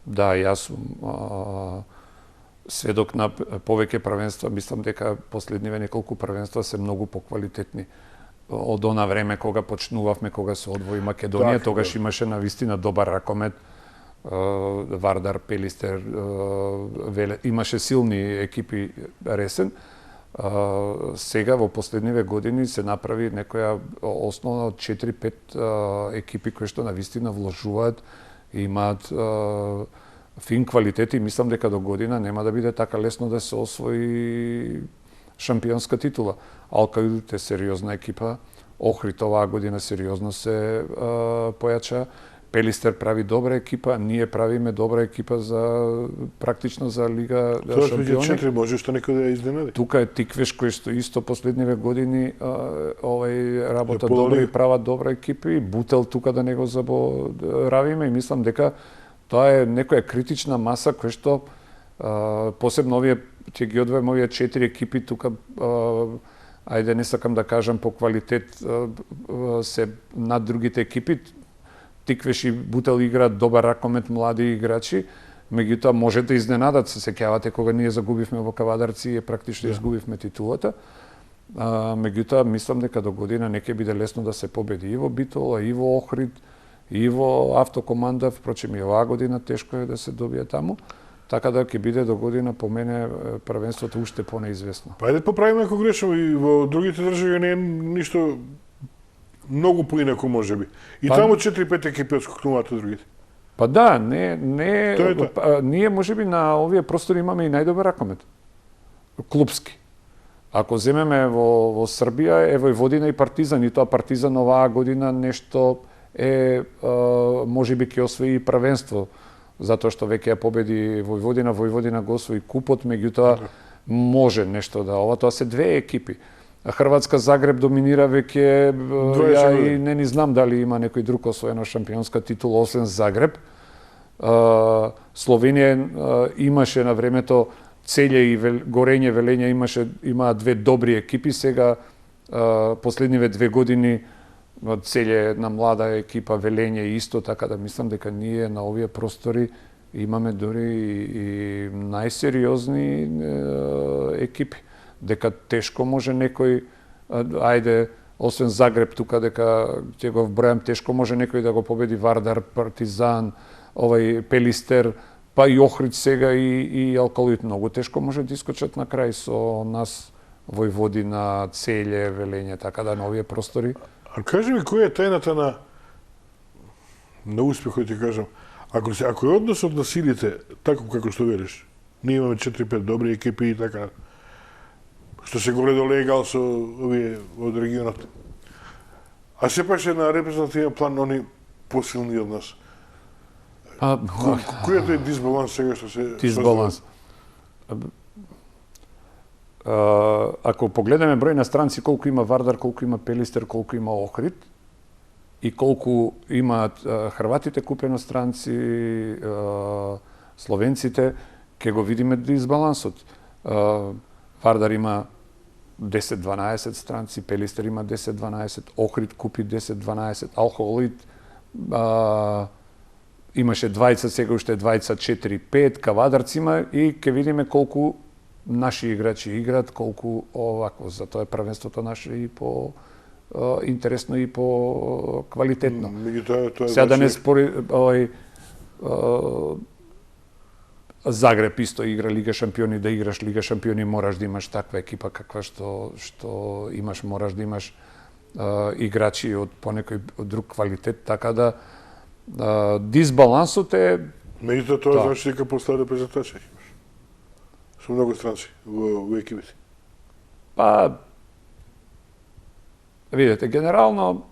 Да, јас сум сведок на повеќе првенства, мислам дека последниве неколку првенства се многу поквалитетни. Од она време кога почнувавме, кога се одвои Македонија, Так, тогаш да. имаше навистина добар ракомет. Вардар, Пелистер, имаше силни екипи ресен. Сега во последниве години се направи некоја основна од 4-5 екипи кои што навистина вложуваат и имаат фин квалитет и мислам дека до година нема да биде така лесно да се освои шампионска титула. Алкајдут е сериозна екипа, Охрид оваа година сериозно се појача, Пелистер прави добра екипа, ние правиме добра екипа за практично за Лига Тоа шампиони. 4 може што некој да ја изненади. Тука е Тиквеш кој што исто последниве години работа Пола добро и лига. прават добра екипи, Бутел тука да не го заборавиме и мислам дека тоа е некоја критична маса која што посебно овие ќе ги одвоим овие 4 екипи тука ајде не сакам да кажам по квалитет се над другите екипи. Тиквеш и Бутел играат добар ракомет, млади играчи, меѓутоа може да изненадат, се сеќавате кога ние загубивме во Кавадарци и практично изгубивме титулата. Меѓутоа мислам дека до година не ќе биде лесно да се победи и во Битола, и во Охрид, и во Автокоманда, впрочем и оваа година тешко е да се добие таму. Така да ќе биде до година по мене првенството уште понеизвестно. Па ајде поправиме ако грешам и во другите држави не е ништо многу поинаку можеби. И таму 4-5 екипи отскокнуваат од другите. Па да, Тоа е тоа. ние можеби на овие простори имаме и најдобар ракомет. Клубски. Ако земеме во Србија е Војводина и Партизан, и тоа Партизан оваа година нешто е можеби ќе освои првенство, затоа што веќе ја победи Војводина, Војводина го освои купот, меѓутоа може нешто да ова, тоа се две екипи. Хрватска Загреб доминира веќе, ја и не знам дали има некој друг освоена шампионска титула освен Загреб. Словенија имаше на времето Целје и Горење, Велење имаа две добри екипи, сега последниве 2 години Целје е една млада екипа, Велење исто, така да мислам дека ние на овие простори имаме дори и најсериозни екипи. Дека тешко може некој, ајде, освен Загреб тука дека ќе го вбројам, тешко може некој да го победи Вардар, Партизан, Пелистер, па и Охрид сега и Алкалоид. Многу тешко може да искочат на крај со нас Војводина, Целје, Велење, така да на овие простори. А кажи ми, која е тајната на успехот, ти кажам, ако е односот на силите, тако како што велиш, ние имаме 4-5 добри екипи и така, што се горе до легал со овие од регионот. А сепак е на репрезентативен план они посилни од нас. Кој е тој дисбаланс сега што се Дисбаланс. Ако погледнеме број на странци, колку има Вардар, колку има Пелистер, колку има Охрид и колку имаат хрватите купено странци, словенците, ќе го видиме дисбалансот. Вардар има 10-12 странци, Пелистер има 10-12, Охрид купи 10-12, Алкалоид имаше двајца, сега уште двајца 4-5, Кавадарци има и ќе видиме колку наши играчи играат, колку овако, затоа е првенството наше и по интересно и по квалитетно. Сега да не спори Загреб исто игра Лига шампиони, да играш Лига шампиони мораш да имаш таква екипа каква што имаш, мораш да имаш играчи од понекој друг квалитет, така да дисбалансот е... Меѓутоа тоа значи дека постава репрезентација имаш. Со многу странци во екипите. Па, видете, генерално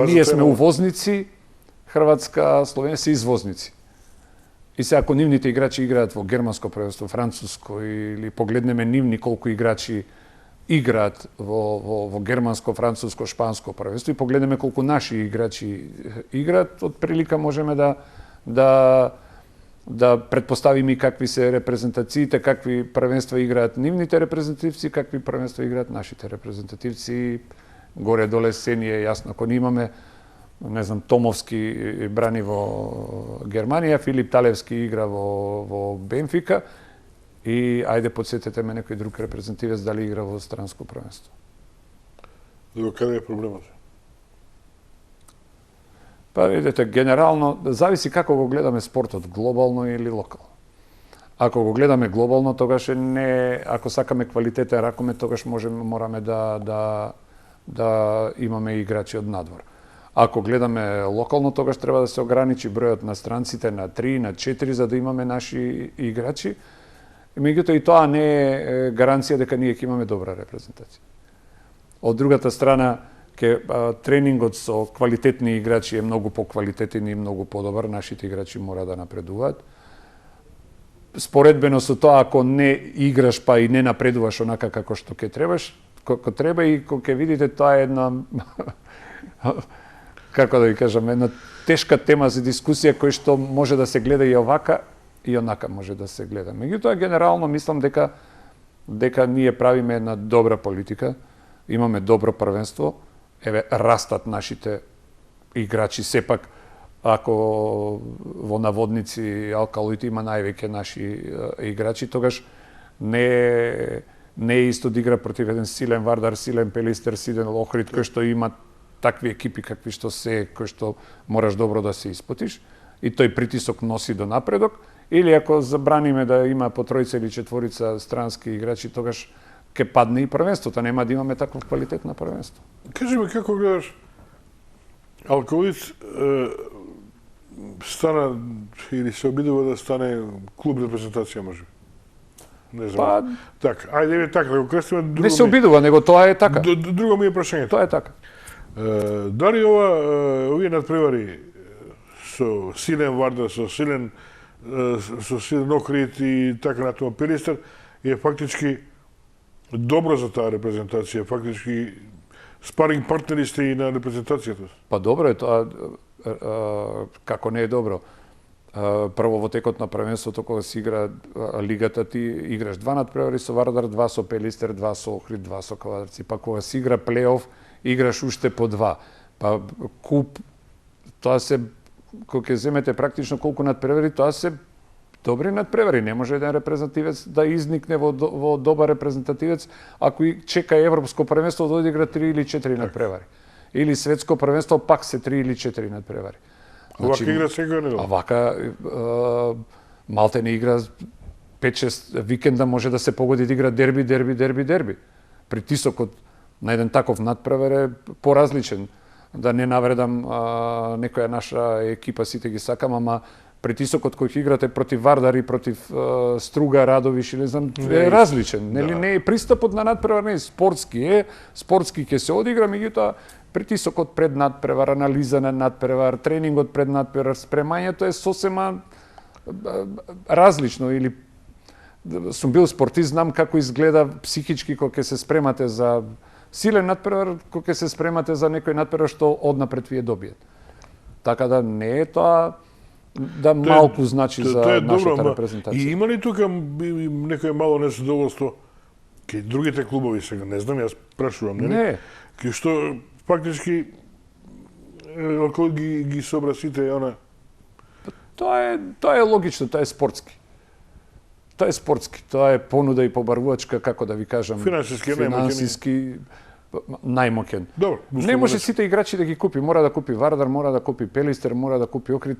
ние сме увозници, Хрватска, Словенија се извозници. И се ако нивните играчи играат во германско првенство, француско или погледнеме нивни колку играчи играат во германско, француско, шпанско првенство и погледнеме колку наши играчи играат, од прилика можеме да предпоставиме и какви се репрезентациите, какви првенства играат нивните репрезентативци, какви првенства играат нашите репрезентативци. Горе-доле се ни е јасно. Ако имаме, не знам, Томовски брани во Германија, Филип Талевски игра во Бенфика и ајде подсетете ме некој друг репрезентативец дали игра во странско првенство. До каде е проблемот? Па видите, генерално зависи како го гледаме спортот, глобално или локално. Ако го гледаме глобално, тогаш ако сакаме квалитетен ракомет, тогаш мораме да имаме играчи од надвор. Ако гледаме локално, тогаш треба да се ограничи бројот на странците на 3, на 4, за да имаме наши играчи. Меѓутоа и тоа не е гаранција дека ние ќе имаме добра репрезентација. Од другата страна, тренингот со квалитетни играчи е многу поквалитетен и многу подобар, нашите играчи мора да напредуваат. Споредбено со тоа, ако не играш па и не напредуваш онака како што ќе треба и кога ќе видите, тоа е една како да ви кажам, една тешка тема за дискусија која што може да се гледа и овака и онака може да се гледа. Меѓутоа, генерално мислам дека ние правиме една добра политика, имаме добро првенство, растат нашите играчи, сепак ако во наводници Алкалуит има највеќе наши играчи, тогаш не е исто да игра против еден силен Вардар, силен Пелистер, силен Охрид, кој што има такви екипи какви што се, кој што мораш добро да се испотиш и тој притисок носи до напредок, или ако забраниме да има по тројца или четворица странски играчи, тогаш ќе падне и првенството, нема да имаме таков квалитет на првенство. Кажи ми како гледаш Алкалуит стана или се обидува да стане клуб репрезентација, може би? Не знам. Така, ајде така да го крстиме. Не се обидува, него тоа е така. Друго ми е прашањето. Тоа е така. Дали овие надпревари со силен Вардар, со силен Охрид и така натаму Пелистер е фактички добро за таа репрезентација, фактички спаринг партнери сте и на репрезентацијата. Па добро е тоа, како не е добро. Прво во текот на првенството кога се игра лигата, ти играш 2 надпревари со Вардар, 2 со Пелистер, 2 со Охрид, 2 со Кавадарци. Па кога се игра плейоф, играш уште по 2. Па куп, тоа се, кога ќе земете практично колку надпревари, тоа се добри надпревари. Не може еден репрезентативец да изникне во добар репрезентативец ако и чека европско првенство да одигра 3 или 4 надпревари. Или светско првенство пак се 3 или 4 надпревари. Овака игра секоја недела. Овака малте не игра 5-6 викенда може да се погоди да игра дерби. Притисокот на еден таков надпревар е поразличен. Да не навредам некоја наша екипа, сите ги сакам, ама притисокот кој ќе играте против Вардар и против Струга, Радовиш или знам е различен. Нели не е пристапот на надпревар, не е спортски, спортски ќе се одигра, меѓутоа притисокот пред надпревар, анализа на надпревар, тренингот пред надпревар, спремањето е сосема различно. Или сум бил спортист, знам како изгледа психички кога ќе се спремате за силен надпревар, кога ќе се спремате за некој надпревар што однапред ви е добиет. Така да не е тоа да малку значи за нашата репрезентација. И има ли тука некој мало незадоволство кај другите клубови сега? Не знам, јас прашувам. Не. Кај што фактички ако ги собра сите она. Тоа е логично, тоа е спортски. Тоа е понуда и побарувачка, како да ви кажам, финансиски најмоќен. Добро. Не може сите играчи да ги купи, мора да купи Вардар, мора да купи Пелистер, мора да купи Охрид.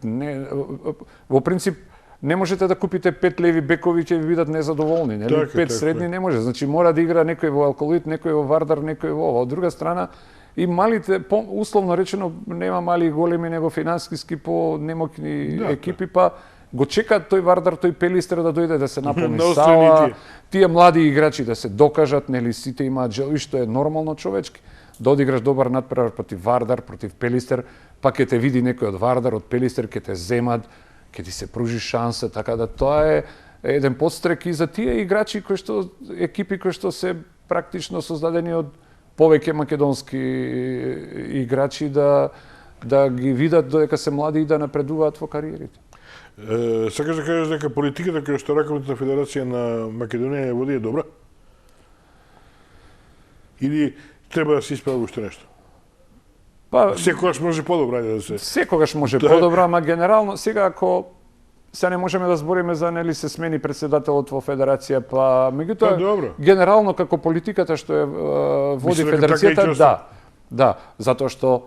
Во принцип не можете да купите 5 леви бекови, ќе ви бидат незадоволни, нели? 5 средни не може. Значи мора да игра некој во Алкалуит, некој во Вардар, некој во ова. Од друга страна и малите, условно речено, нема мали и големи, него финансиски по немоќни екипи, па го чекаат тој Вардар, тој Пелистер да дојде да се наполни сала, тие млади играчи да се докажат, нели сите имаат желби, што е нормално човечки. Да одиграш добар надпревар против Вардар, против Пелистер, па ќе те види некој од Вардар, од Пелистер, ќе те земат, ќе ти се пружи шанса, така да тоа е еден подстрек и за тие играчи екипи кои што се практично создадени од повеќе македонски играчи да ги видат додека се млади и да напредуваат во кариерите. Сакаш да кажеш дека политиката која што Раковната федерација на Македонија ја води е добра? Или треба да се исправи уште нешто? Па Секогаш може подобро да се. секогаш може подобро, ама генерално сега ако се не можеме да збориме за нели се смени председателот во федерација, па меѓутоа добро. генерално како политиката што е води Мислам дека така и ќе федерацијата, остане. да, затоа што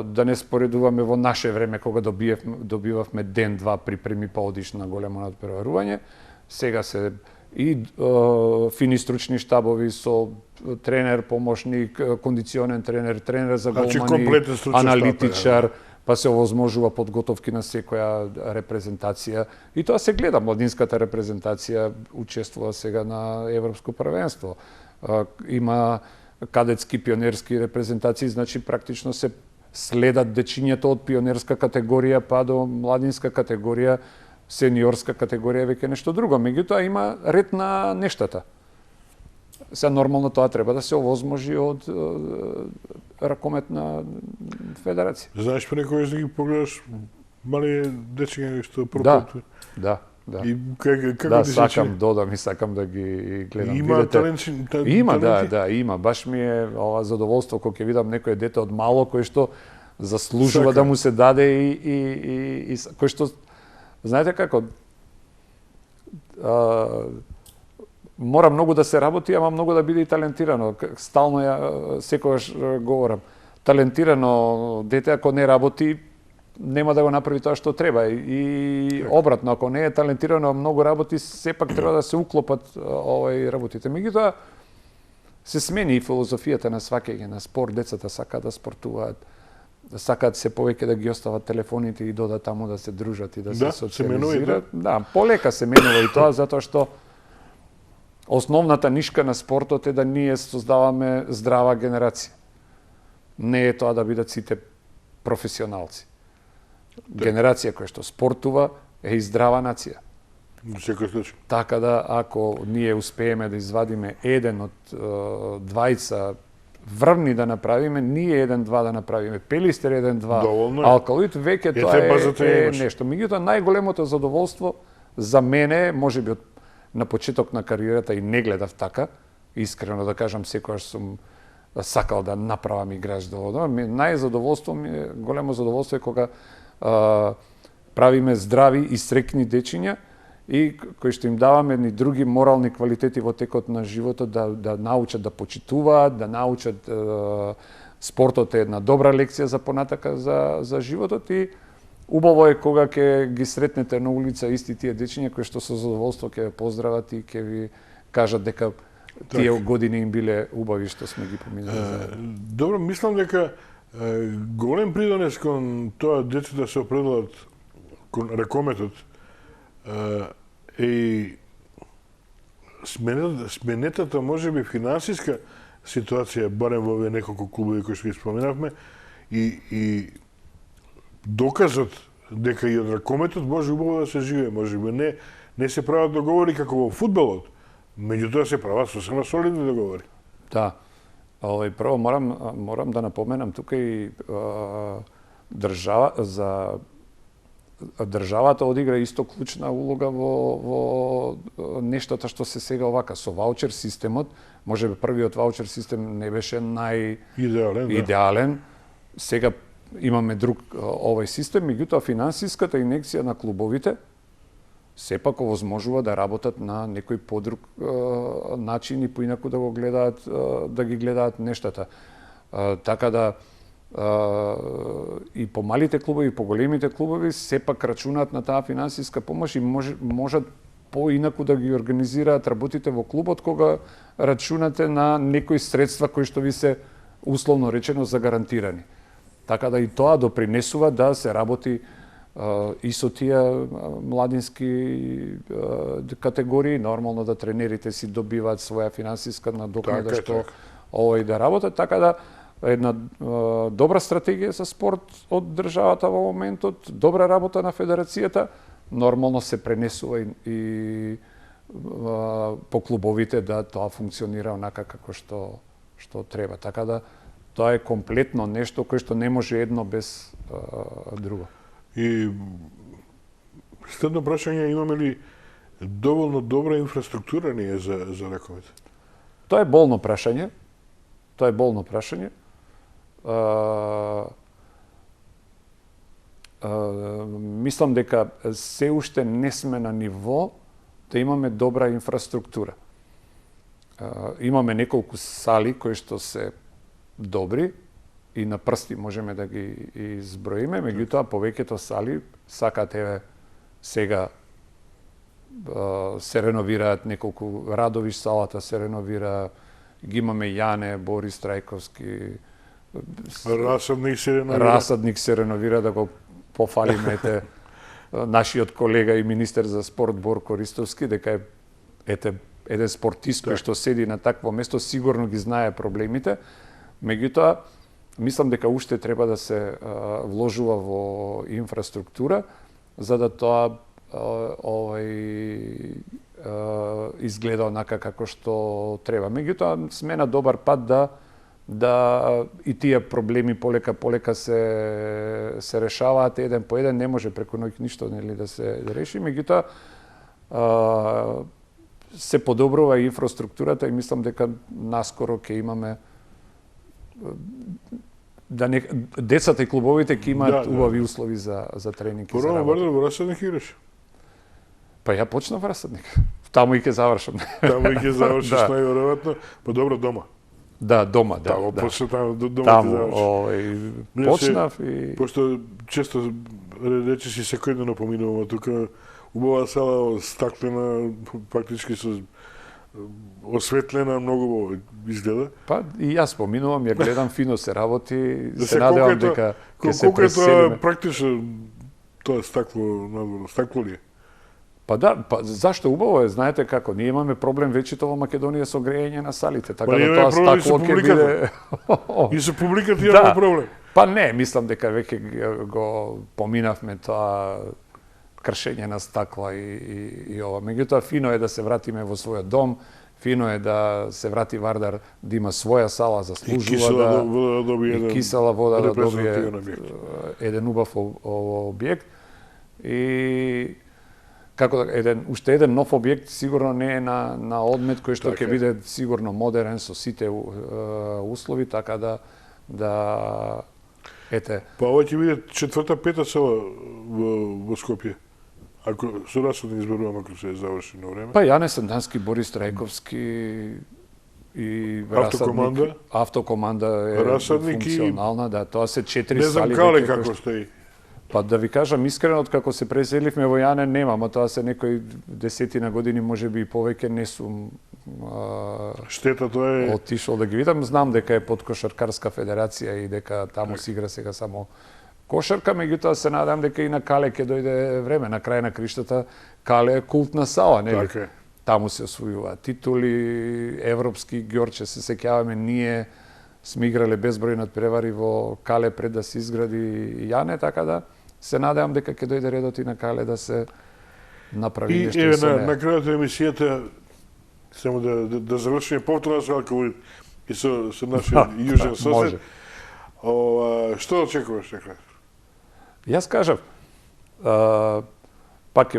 да не споредуваме во наше време кога добивавме ден-два припреми па одиш на големо надпреварување, сега се и фини стручни штабови со тренер, помошник, кондиционен тренер, тренер за Значи, голмани, комплетен стручен штаб, аналитичар, па се овозможува подготовки на секоја репрезентација. И тоа се гледа, младинската репрезентација учествува сега на Европско првенство. Има кадетски пионерски репрезентации, значи практично се следат дечињето од пионерска категорија па до младинска категорија, сениорска категорија веќе нешто друго. Меѓутоа има ред на нештата. Се нормално тоа треба да се овозможи од ракометна федерација. Знаеш па некојаш да ги погледаш мали дечиња што Да, пропутува? да. И како Да, ти се сакам чини? додам и сакам да ги гледам. Има Видете, има, таленти? има. Баш ми е ова задоволство кога ќе видам некој дете од мало кој што заслужува Сака. да му се даде и кој што знаете како мора многу да се работи, ама многу да биде и талентирано. Стално секогаш говорам. Талентирано дете ако не работи нема да го направи тоа што треба и обратно, ако не е талентирано, многу работи, сепак треба да се уклопат работите. Меѓутоа се смени и филозофијата на сваќање на спорт, децата сакаат да спортуваат, сакаат се повеќе да ги остават телефоните и додат таму да се дружат и да се социализираат. Да, полека се менува и тоа затоа што основната нишка на спортот е да ние создаваме здрава генерација. Не е тоа да бидат сите професионалци. Генерација која што спортува е и здрава нација. Во секој случај. Така да, ако ние успееме да извадиме еден од двајца врвни да направиме, ние 1-2 да направиме, Пелистер 1-2, Доволно е. Алкалоид, веќе тоа те базата е имаш. нешто. Меѓутоа, најголемото задоволство за мене, можеби на почеток на кариерата и не гледав така, искрено да кажам, секогаш сум сакал да направам играч доволно. Најзадоволство ми е, големо задоволство е кога правиме здрави и срекни дечиња и кои што им даваме ни други морални квалитети во текот на животот, да научат да почитуваат, да научат спортот е една добра лекција за понатака за животот и убаво е кога ќе ги сретнете на улица исти тие дечиња кои што со задоволство ќе ве поздрават и ќе ви кажат дека тие години им биле убави што сме ги поминали заедно. Добро, мислам дека голем придонес кон тоа децата се определат кон ракометот и сменетата можеби финансиска ситуација, барем во овие неколку клубови кои што ги споменавме, и доказот дека и од ракометот може убаво да се живее, можеби не се прават договори како во фудбалот, меѓутоа се прават сосема солидни договори. Да. Прво морам да напоменам тука и државата одигра исто клучна улога во нештата што се сега овака со ваучер системот. Можеби првиот ваучер систем не беше идеален. Сега имаме друг овој систем, меѓутоа финансиската инекција на клубовите сепак овозможува да работат на некој подруг начин и поинаку да го гледаат, да ги гледаат нештата. Така да и по малите клубови и по големите клубови сепак рачунаат на таа финансиска помош и можат поинаку да ги организираат работите во клубот кога рачунате на некои средства кои што ви се условно речено загарантирани. Така да и тоа допринесува да се работи и со тие младински категории, нормално да тренерите си добиваат своја финансиска надокнада што овој да работат, така да една добра стратегија за спорт од државата во моментот, добра работа на федерацијата, нормално се пренесува и по клубовите да тоа функционира онака како што треба. Така да тоа е комплетно нешто кое што не може едно без друго. И следно прашање, имаме ли доволно добра инфраструктура ние за раковите? Тоа е болно прашање. Мислам дека се уште не сме на ниво да имаме добра инфраструктура. Имаме неколку сали кои што се добри и на прсти можеме да ги изброиме, меѓутоа повеќето сали сакат сега се реновираат неколку Радовиш салата се реновира, ги имаме Јане, Борис Трајковски, Расадник се реновира, да го пофалиме нашиот колега и министер за спорт Борко Ристовски, дека еден спортист кој што седи на такво место сигурно ги знае проблемите. Меѓутоа, мислам дека уште треба да се вложува во инфраструктура за да тоа изгледа онака како што треба. Меѓутоа, сме на добар пат да и тие проблеми полека се решаваат еден по еден, не може преку ноќ ништо да се реши, меѓутоа се подобрува инфраструктурата и мислам дека наскоро ќе имаме децата и клубовите ќе имаат убави услови за тренинг и за работа. Порано во Расадник играш? Па ја почнав во Расадник. Таму и ќе завршам. Таму и ќе завршиш најверојатно, па добро дома. Да, дома, да. Таму дома таму почнав и пошто често речиси секојдневно поминуваме тука убава сала стаклена, практички со осветлена, многу изгледа. Па и јас поминувам, ја гледам, фино се работи, се надевам дека ќе се преселиме. Колку е практично тоа стакло надворно, стакло ли е? Па да, зашто убаво е, знаете како, ние имаме проблем вечето во Македонија со грејење на салите, така да тоа стакло ќе биде... И со публиката имаме проблем. Па не, мислам дека веќе го поминавме тоа кршење на стакла и ова. Меѓутоа, фино е да се вратиме во својот дом, фино е да се врати Вардар да има своја сала, заслужува и кисела вода да добие еден убав објект. И како уште еден нов објект сигурно не е на одмет кој што ќе биде сигурно модерен со сите услови, така да ете. Па ова ќе биде четврта, пета села во Скопје. Ако со Расадник изборувам, ако се заврши на време. Па Јане Сандански, Борис Трајковски и Расадник. Автокоманда е функционална, да, тоа се 4 сали. Не знам Кале како стои. Па да ви кажам искрено, откако се преселивме во Јане, нема, ма тоа се некои десетина години, може би и повеќе, не сум штета тоа е отишол да ги видам. Знам дека е под Кошаркарска федерација и дека таму се игра сега само кошарка, меѓутоа се надам дека и на Кале ќе дојде време. На крај на криштата Кале е култна сала, нели? Така е. Таму се освојуваат титули, европски, Ѓорче се сеќаваме, ние сме играле безброј надпревари во Кале пред да се изгради Јане, така да се надевам дека ќе дојде редот и на Кале да се направи нешто. И на крајот на емисијата, само да завршиме повторно со алкоголит и со нашиот јужен сосед. Што очекуваш на крај? Јас кажав, пак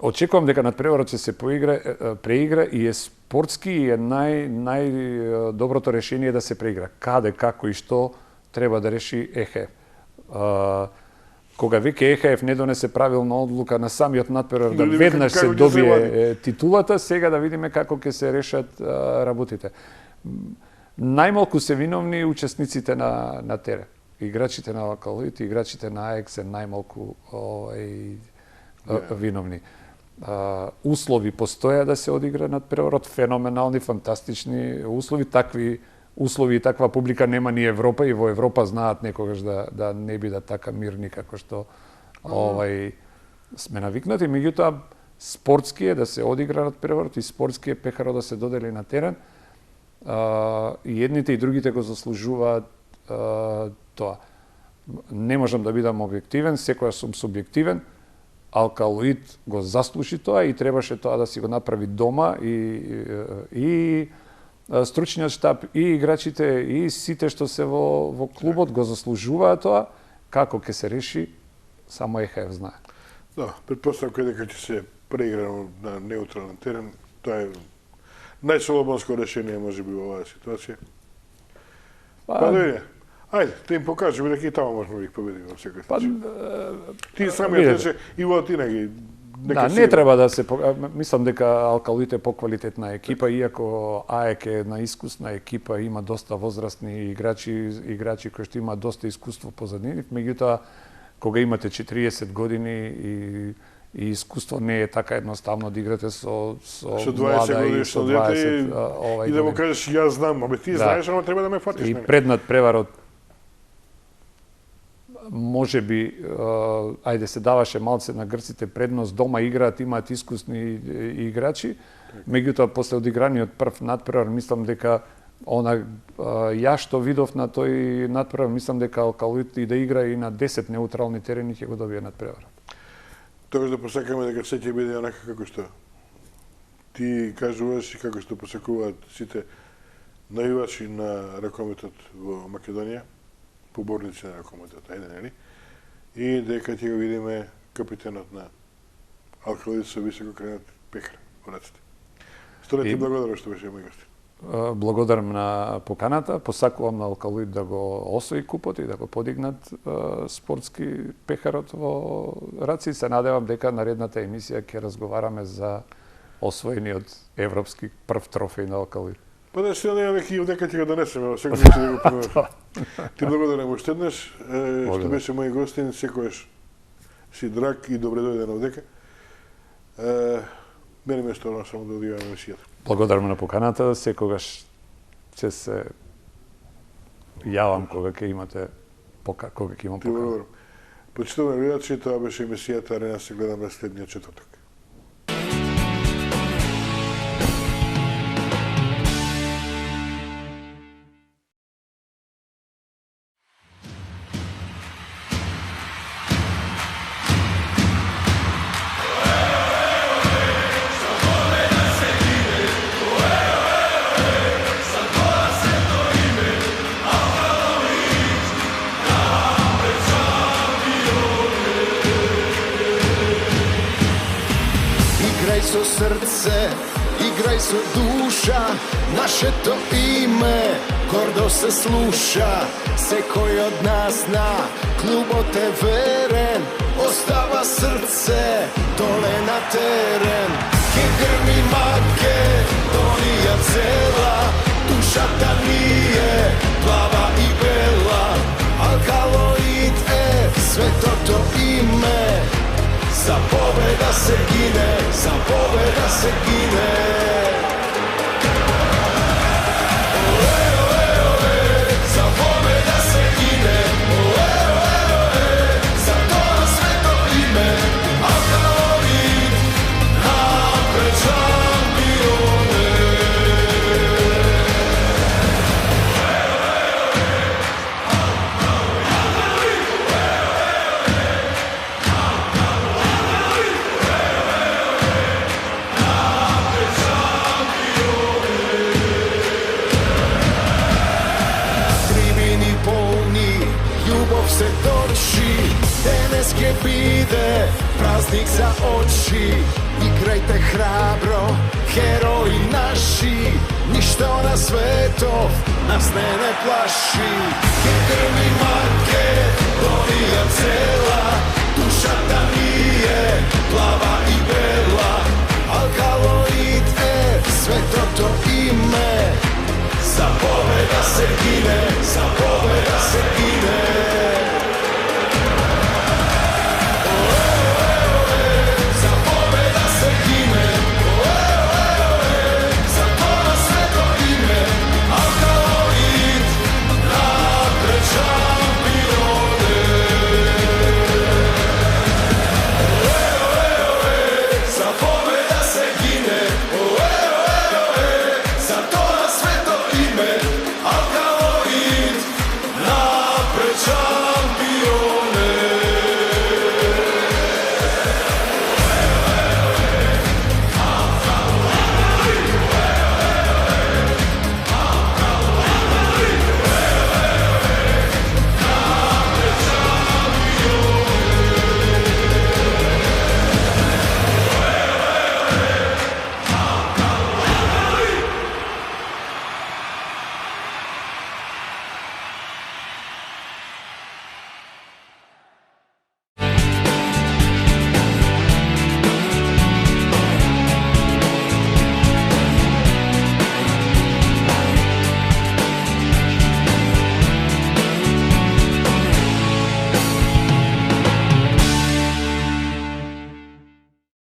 очекувам дека надпреварот ќе се преигра и е спортски и е најдоброто решение да се преигра. Каде, како и што треба да реши ЕХФ. Кога веќе ЕХФ не донесе правилна одлука на самиот надпревар да веднаш се добие титулата, сега да видиме како ќе се решат работите. Најмалку се виновни учесниците на терен. Играчите на Алкалоид и играчите на АЕК се најмалку виновни. Услови постоја да се одигра надпреварот, феноменални, фантастични услови, такви услови и таква публика нема ни Европа, и во Европа знаат некогаш да не бидат така мирни како што сме навикнати. Меѓутоа, спортски е да се одигра надпреварот и спортски е пехаро да се додели на терен. И едните и другите го заслужуваат тоа. Не можам да бидам објективен, секогаш сум субјективен. Алкалоид го заслужи тоа и требаше тоа да си го направи дома и стручниот штаб, и играчите, и сите што се во клубот го заслужуваат тоа. Како ќе се реши, само ЕХФ знае. Да, претпоставка дека ќе се преигра на неутрален терен, тоа е најслободско решение можеби во оваа ситуација. Па да видиме. Ајде, да им покажеме дека и таму можеме да ги победиме во секој случај. Ти самиот рече и во Атина ги. Да, не треба да се мислам дека Алкалоид е поквалитетна екипа, иако АЕК е една искусна екипа, има доста возрастни играчи кои што имаат доста искуство позади нив, меѓутоа кога имате 40 години и искуство не е така едноставно да играте со 20 години со дете и да му кажеш јас знам, абе ти знаеш, ама треба да ме фатиш. И преднад преварот може би, ајде се даваше малце на грците предност, дома играат, имаат искусни играчи, меѓутоа после одиграниот прв надпревар, мислам дека ја што видов на тој надпревар, мислам дека Алкалоид и да игра и на 10 неутрални терени ќе го добие надпревар. Тогаш да посакаме дека се ќе биде онака како што ти кажуваш и како што посакуваат сите најувачи на ракометот во Македонија, поборници на ракометот, ајде, нели? И дека ќе го видиме капитенот на Алкалоид со високо кренат пехар во раците. Сторе ти благодарам што беше мој гост. Благодарам на поканата, посакувам на Алкалоид да го освои купот и да го подигнат спортски пехарот во раци. Се надевам дека наредната емисија ќе разговараме за освоениот европски прв трофеј на Алкалоид. Па да се надевам дека и дека ќе го донесеме во секој случај да го понесеме. Ти благодарам уште еднаш што беше мој гостин, секогаш си драг и добре дојден овдека. Мене ме што само да одиваме емисијата. Благодарам на поканата, секогаш ќе се јавам кога ќе имате кога ќе имам покана. Почитувани гледачи, тоа беше емисијата Арена се гледаме следниот четврток. Со срце, играј со душа, нашето име гордо се слуша. Секој од нас на клубот е верен, остава срце доле на терен. Ке грми Македонија цела, душата ни е плава и бела. Алкалоид е светото име, за победа се гине, за победа се гине. Оле, оле, оле, за победа се гине. Оле, оле, оле, за тоа свето име. Алкалоид, напред шампионе. Се торши, денес ќе биде празник за очи. Играјте храбро, херои наши, ништо на светов нас не плаши. Ке грми Македонија цела, душата ни е плава и бела. Алкалоид е светото име, за победа се гине, за победа